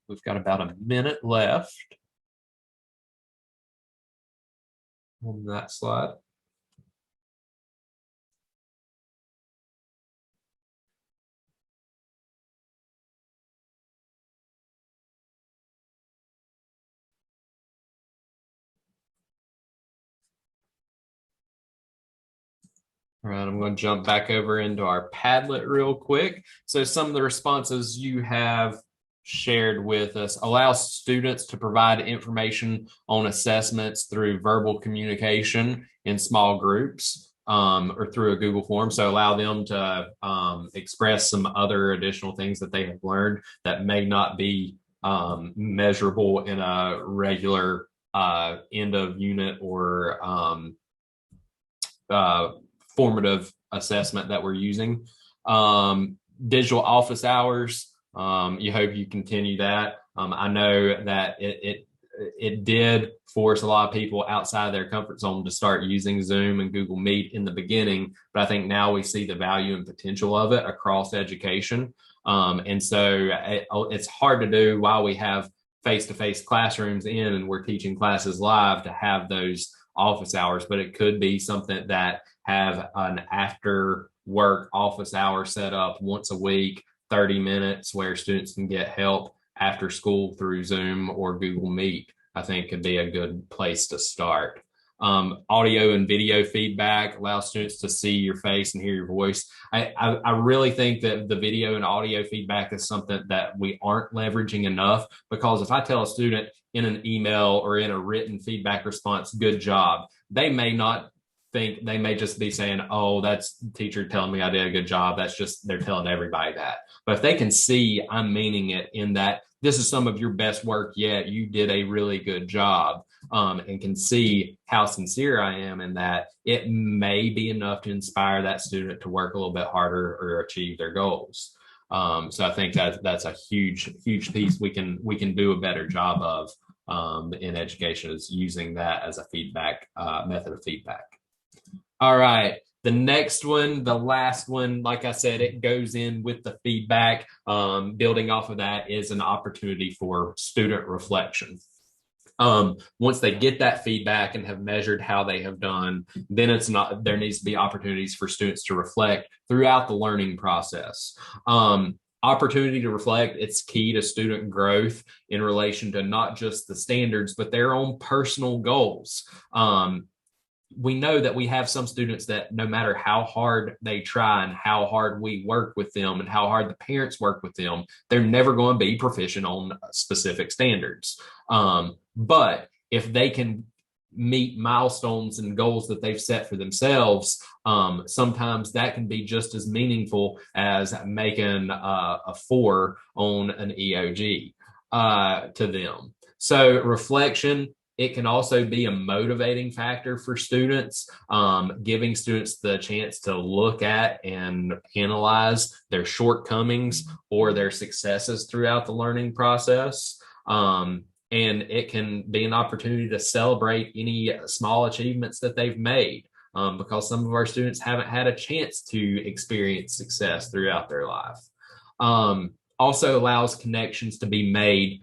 We've got about a minute left on that slide. All right, I'm going to jump back over into our Padlet real quick. So some of the responses you have shared with us allow students to provide information on assessments through verbal communication in small groups or through a Google form. So allow them to express some other additional things that they have learned that may not be measurable in a regular end of unit or formative assessment that we're using. Digital office hours, you hope you continue that. I know that it it did force a lot of people outside of their comfort zone to start using Zoom and Google Meet in the beginning. But I think now we see the value and potential of it across education. And so it's hard to do while we have face-to-face classrooms in and we're teaching classes live to have those office hours, but it could be something that have an after work office hour set up once a week, 30 minutes where students can get help after school through Zoom or Google Meet. I think could be a good place to start. Audio and video feedback allows students to see your face and hear your voice. I really think that the video and audio feedback is something that we aren't leveraging enough, because if I tell a student in an email or in a written feedback response, good job, they may not think, they may just be saying, oh, that's the teacher telling me I did a good job. That's just, they're telling everybody that. But if they can see I'm meaning it in that this is some of your best work yet, you did a really good job, and can see how sincere I am in that, it may be enough to inspire that student to work a little bit harder or achieve their goals. So I think that's a huge piece we can do a better job of in education, is using that as a feedback method of feedback. All right. The next one, the last one, like I said, it goes in with the feedback. Building off of that is an opportunity for student reflection. Once they get that feedback and have measured how they have done, then there needs to be opportunities for students to reflect throughout the learning process. Opportunity to reflect, it's key to student growth in relation to not just the standards, but their own personal goals. We know that we have some students that no matter how hard they try and how hard we work with them and how hard the parents work with them, they're never going to be proficient on specific standards. But if they can meet milestones and goals that they've set for themselves, sometimes that can be just as meaningful as making a 4 on an EOG to them. So reflection, it can also be a motivating factor for students, giving students the chance to look at and analyze their shortcomings or their successes throughout the learning process. And it can be an opportunity to celebrate any small achievements that they've made, because some of our students haven't had a chance to experience success throughout their life. Also allows connections to be made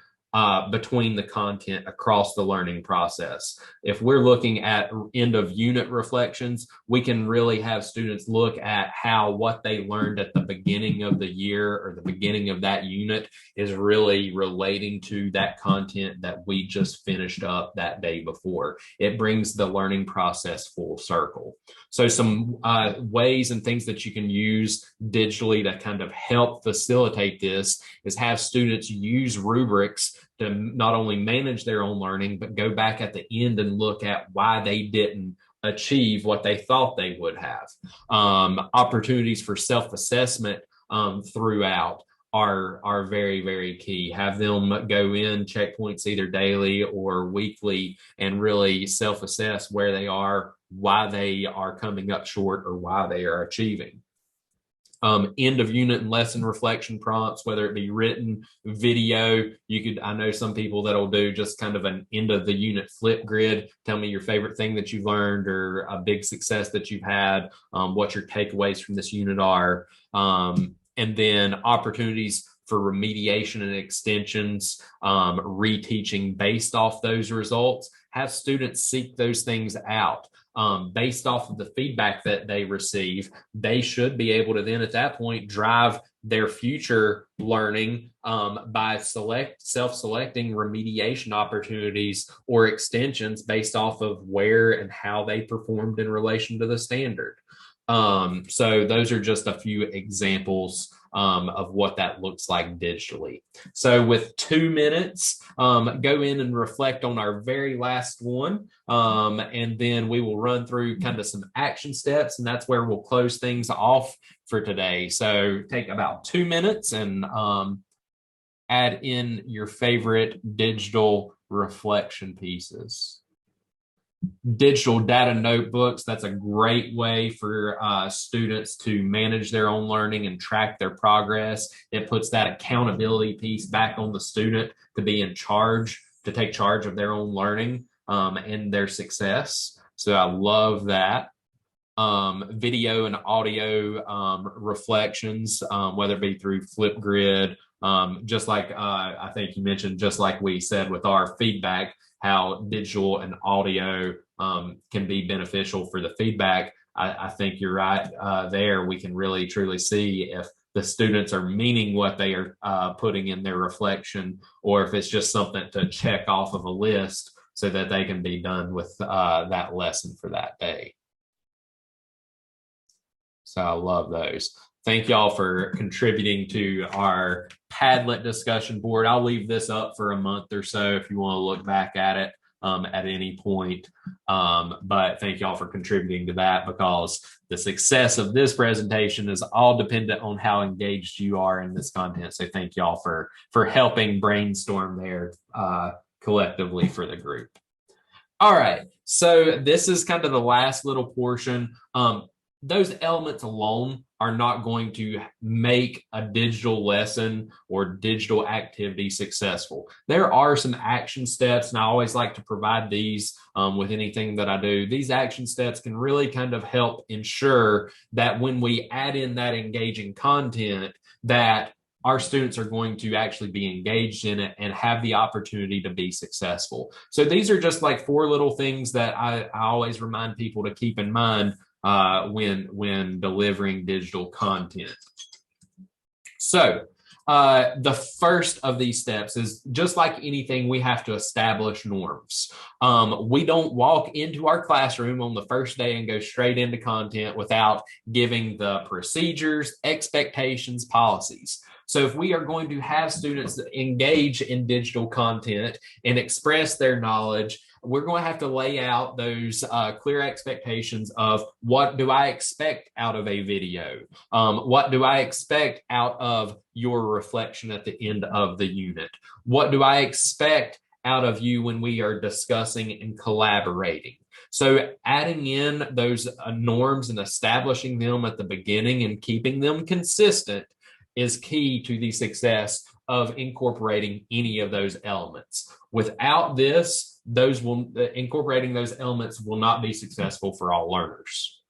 between the content across the learning process. If we're looking at end of unit reflections, we can really have students look at how what they learned at the beginning of the year or the beginning of that unit is really relating to that content that we just finished up that day before. It brings the learning process full circle. So some ways and things that you can use digitally to kind of help facilitate this is have students use rubrics to not only manage their own learning, but go back at the end and look at why they didn't achieve what they thought they would have. Opportunities for self-assessment throughout are very, very key. Have them go in, checkpoints either daily or weekly, and really self-assess where they are, why they are coming up short, or why they are achieving. End of unit and lesson reflection prompts, whether it be written, video. I know some people that'll do just kind of an end of the unit flip grid. Tell me your favorite thing that you've learned or a big success that you've had, what your takeaways from this unit are. And then opportunities for remediation and extensions, reteaching based off those results. Have students seek those things out. Based off of the feedback that they receive, they should be able to then at that point drive their future learning by self-selecting remediation opportunities or extensions based off of where and how they performed in relation to the standard. So those are just a few examples of what that looks like digitally. So with 2 minutes, go in and reflect on our very last one. And then we will run through kind of some action steps, and that's where we'll close things off for today. So take about 2 minutes and add in your favorite digital reflection pieces. Digital data notebooks, that's a great way for students to manage their own learning and track their progress. It puts that accountability piece back on the student to be in charge, to take charge of their own learning and their success. So I love that. Video and audio reflections, whether it be through Flipgrid, just like I think you mentioned, just like we said with our feedback, how digital and audio can be beneficial for the feedback. I think you're right there. We can really truly see if the students are meaning what they are putting in their reflection, or if it's just something to check off of a list so that they can be done with that lesson for that day. So I love those. Thank y'all for contributing to our Padlet discussion board. I'll leave this up for a month or so if you want to look back at it at any point. But thank y'all for contributing to that, because the success of this presentation is all dependent on how engaged you are in this content. So thank y'all for helping brainstorm there collectively for the group. All right, so this is kind of the last little portion. Those elements alone are not going to make a digital lesson or digital activity successful. There are some action steps, and I always like to provide these with anything that I do. These action steps can really kind of help ensure that when we add in that engaging content, that our students are going to actually be engaged in it and have the opportunity to be successful. So these are just like 4 little things that I always remind people to keep in mind when delivering digital content. So the first of these steps is, just like anything, we have to establish norms. We don't walk into our classroom on the first day and go straight into content without giving the procedures, expectations, policies. So if we are going to have students engage in digital content and express their knowledge, we're going to have to lay out those clear expectations of, what do I expect out of a video? What do I expect out of your reflection at the end of the unit? What do I expect out of you when we are discussing and collaborating? So adding in those norms and establishing them at the beginning and keeping them consistent is key to the success of incorporating any of those elements. Without this, incorporating those elements will not be successful for all learners.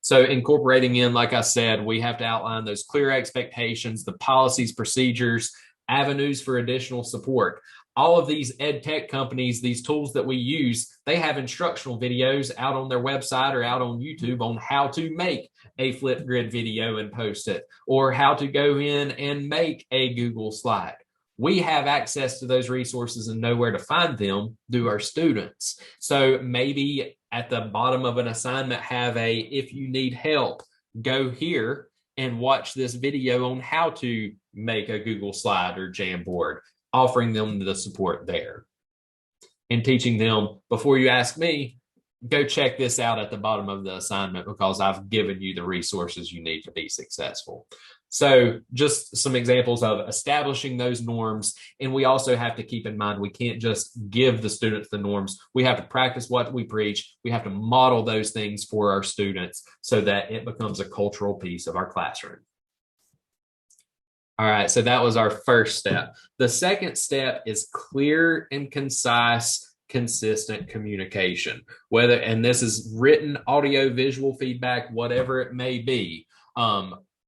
So incorporating in, like I said, we have to outline those clear expectations, the policies, procedures, avenues for additional support. All of these ed tech companies, these tools that we use, they have instructional videos out on their website or out on YouTube on how to make a Flipgrid video and post it, or how to go in and make a Google slide. We have access to those resources and know where to find them through our students. So maybe at the bottom of an assignment have a, if you need help, go here and watch this video on how to make a Google slide or Jamboard, offering them the support there. And teaching them, before you ask me, go check this out at the bottom of the assignment, because I've given you the resources you need to be successful. So just some examples of establishing those norms. And we also have to keep in mind, we can't just give the students the norms. We have to practice what we preach. We have to model those things for our students so that it becomes a cultural piece of our classroom. All right, so that was our first step. The second step is clear and concise, consistent communication. And this is written, audio, visual feedback, whatever it may be.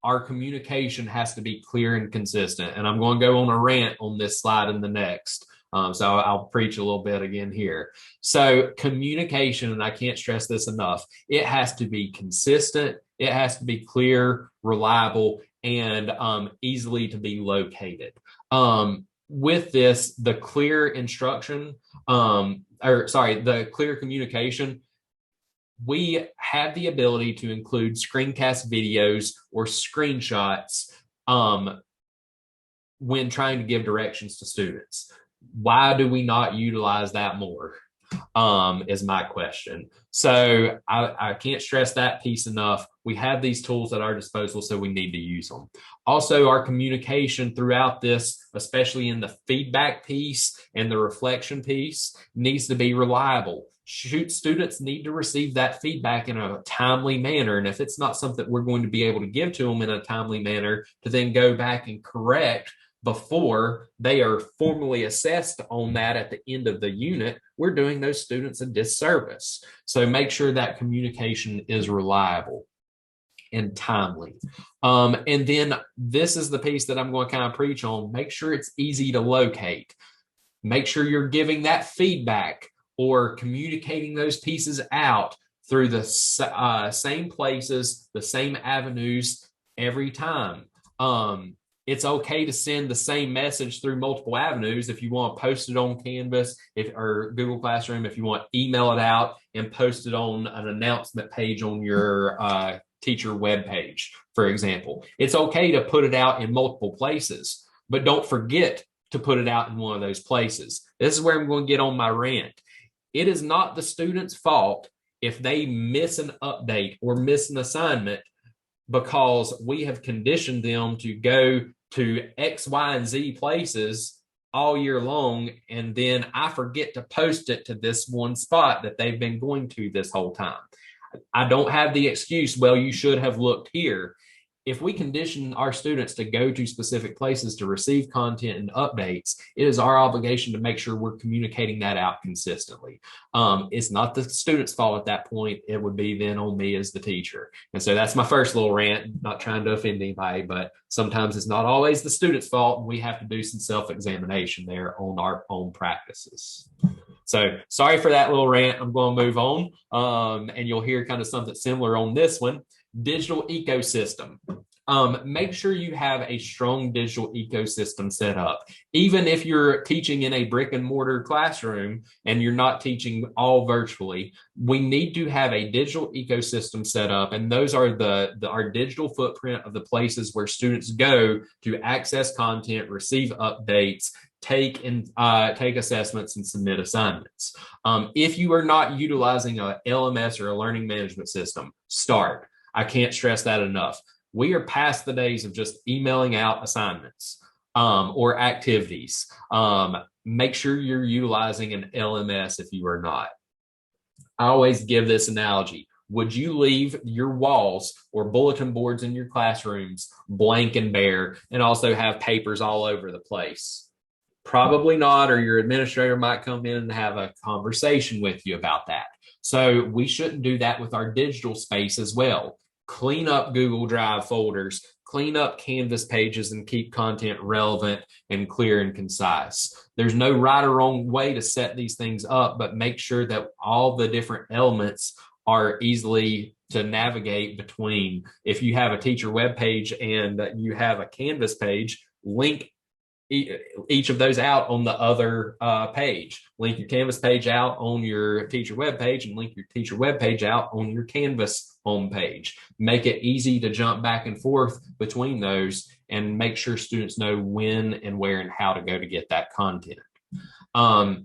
Our communication has to be clear and consistent. And I'm going to go on a rant on this slide and the next. So I'll preach a little bit again here. So communication, and I can't stress this enough, it has to be consistent. It has to be clear, reliable, and easily to be located. With this, the clear instruction, the clear communication, we have the ability to include screencast videos or screenshots when trying to give directions to students. Why do we not utilize that more? Is my question. So I can't stress that piece enough. We have these tools at our disposal, so we need to use them. Also, our communication throughout this, especially in the feedback piece and the reflection piece, needs to be reliable. Students need to receive that feedback in a timely manner. And if it's not something we're going to be able to give to them in a timely manner to then go back and correct, before they are formally assessed on that at the end of the unit, we're doing those students a disservice. So make sure that communication is reliable and timely. And then this is the piece that I'm going to kind of preach on. Make sure it's easy to locate. Make sure you're giving that feedback or communicating those pieces out through the same places, the same avenues every time. It's okay to send the same message through multiple avenues. If you want to post it on Canvas or Google Classroom, if you want to email it out and post it on an announcement page on your teacher webpage, for example. It's okay to put it out in multiple places, but don't forget to put it out in one of those places. This is where I'm going to get on my rant. It is not the student's fault if they miss an update or miss an assignment, because we have conditioned them to go to X, Y, and Z places all year long, and then I forget to post it to this one spot that they've been going to this whole time. I don't have the excuse, well, you should have looked here. If we condition our students to go to specific places to receive content and updates, it is our obligation to make sure we're communicating that out consistently. It's not the student's fault at that point. It would be then on me as the teacher. And so that's my first little rant, not trying to offend anybody, but sometimes it's not always the student's fault. We have to do some self-examination there on our own practices. So sorry for that little rant. I'm going to move on. And you'll hear kind of something similar on this one. Digital ecosystem. Make sure you have a strong digital ecosystem set up. Even if you're teaching in a brick and mortar classroom and you're not teaching all virtually, we need to have a digital ecosystem set up. And those are our digital footprint of the places where students go to access content, receive updates, take assessments, and submit assignments. If you are not utilizing a LMS or a learning management system, start. I can't stress that enough. We are past the days of just emailing out assignments or activities. Make sure you're utilizing an LMS if you are not. I always give this analogy. Would you leave your walls or bulletin boards in your classrooms blank and bare and also have papers all over the place? Probably not, or your administrator might come in and have a conversation with you about that. So we shouldn't do that with our digital space as well. Clean up Google Drive folders, clean up Canvas pages, and keep content relevant and clear and concise. There's no right or wrong way to set these things up, but make sure that all the different elements are easily to navigate between. If you have a teacher web page and you have a Canvas page, link each of those out on the other page. Link your Canvas page out on your teacher web page and link your teacher web page out on your Canvas homepage. Make it easy to jump back and forth between those and make sure students know when and where and how to go to get that content.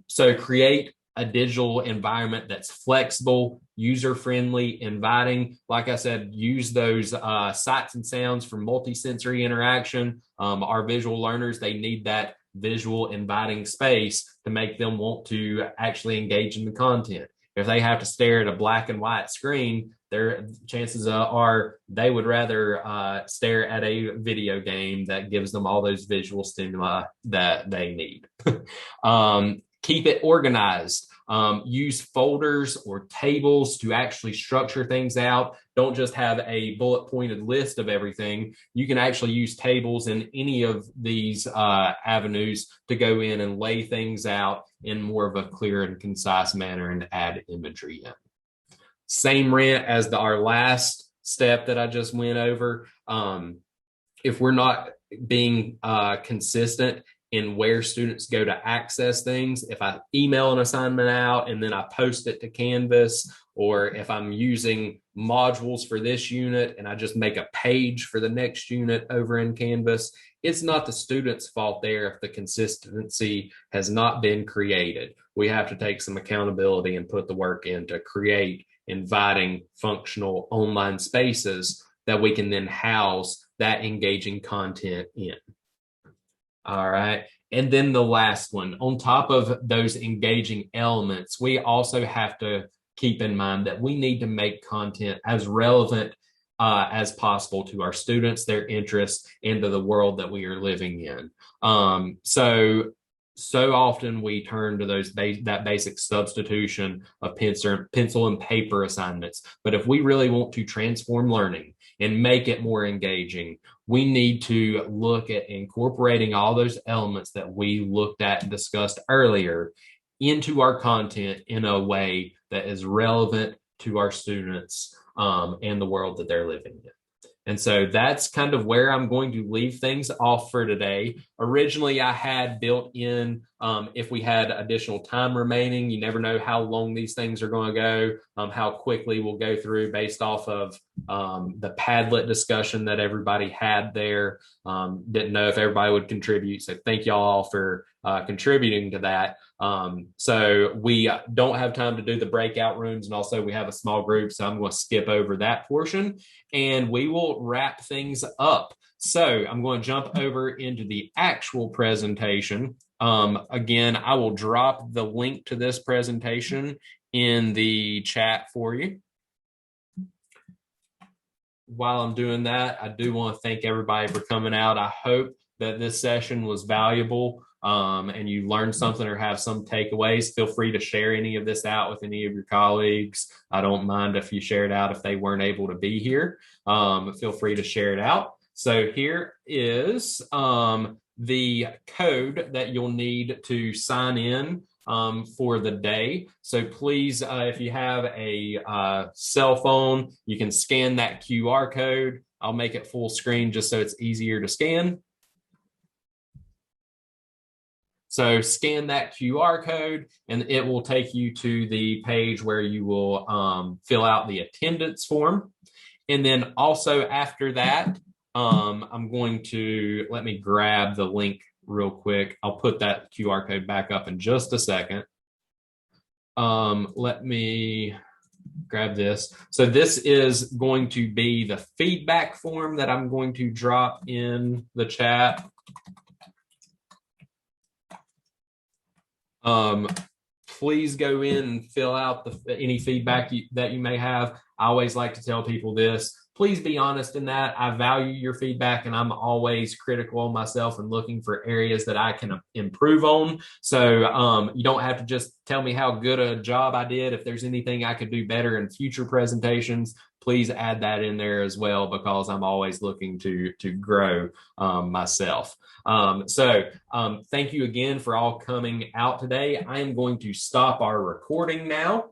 So create a digital environment that's flexible, user-friendly, inviting. Like I said, use those sights and sounds for multisensory interaction. Our visual learners, they need that visual inviting space to make them want to actually engage in the content. If they have to stare at a black and white screen, their chances are they would rather stare at a video game that gives them all those visual stimuli that they need. Keep it organized. Use folders or tables to actually structure things out. Don't just have a bullet pointed list of everything. You can actually use tables in any of these avenues to go in and lay things out in more of a clear and concise manner and add imagery in. Same rant as our last step that I just went over. If we're not being consistent in where students go to access things, if I email an assignment out and then I post it to Canvas, or if I'm using modules for this unit and I just make a page for the next unit over in Canvas, it's not the student's fault there if the consistency has not been created. We have to take some accountability and put the work in to create inviting, functional online spaces that we can then house that engaging content in. All right. And then the last one, on top of those engaging elements, we also have to keep in mind that we need to make content as relevant as possible to our students, their interests, and to the world that we are living in. So often we turn to that basic substitution of pencil and paper assignments. But if we really want to transform learning and make it more engaging, we need to look at incorporating all those elements that we looked at and discussed earlier into our content in a way that is relevant to our students and the world that they're living in. And so that's kind of where I'm going to leave things off for today. Originally, I had built in, if we had additional time remaining, you never know how long these things are going to go, how quickly we'll go through based off of the Padlet discussion that everybody had there. Didn't know if everybody would contribute. So thank y'all all for contributing to that. So we don't have time to do the breakout rooms, and also we have a small group, so I'm going to skip over that portion and we will wrap things up. So I'm going to jump over into the actual presentation. Again, I will drop the link to this presentation in the chat for you. While I'm doing that, I do want to thank everybody for coming out. I hope that this session was valuable and you learned something or have some takeaways. Feel free to share any of this out with any of your colleagues. I don't mind if you share it out if they weren't able to be here. Feel free to share it out. So here is the code that you'll need to sign in for the day. So please, if you have a cell phone, you can scan that QR code. I'll make it full screen just so it's easier to scan. So scan that QR code and it will take you to the page where you will fill out the attendance form. And then also after that, I'm going to, let me grab the link real quick. I'll put that QR code back up in just a second. Let me grab this. So this is going to be the feedback form that I'm going to drop in the chat. Please go in and fill out any feedback that you may have. I always like to tell people this. Please be honest in that. I value your feedback and I'm always critical on myself and looking for areas that I can improve on. So you don't have to just tell me how good a job I did. If there's anything I could do better in future presentations, please add that in there as well, because I'm always looking to grow myself. Thank you again for all coming out today. I am going to stop our recording now.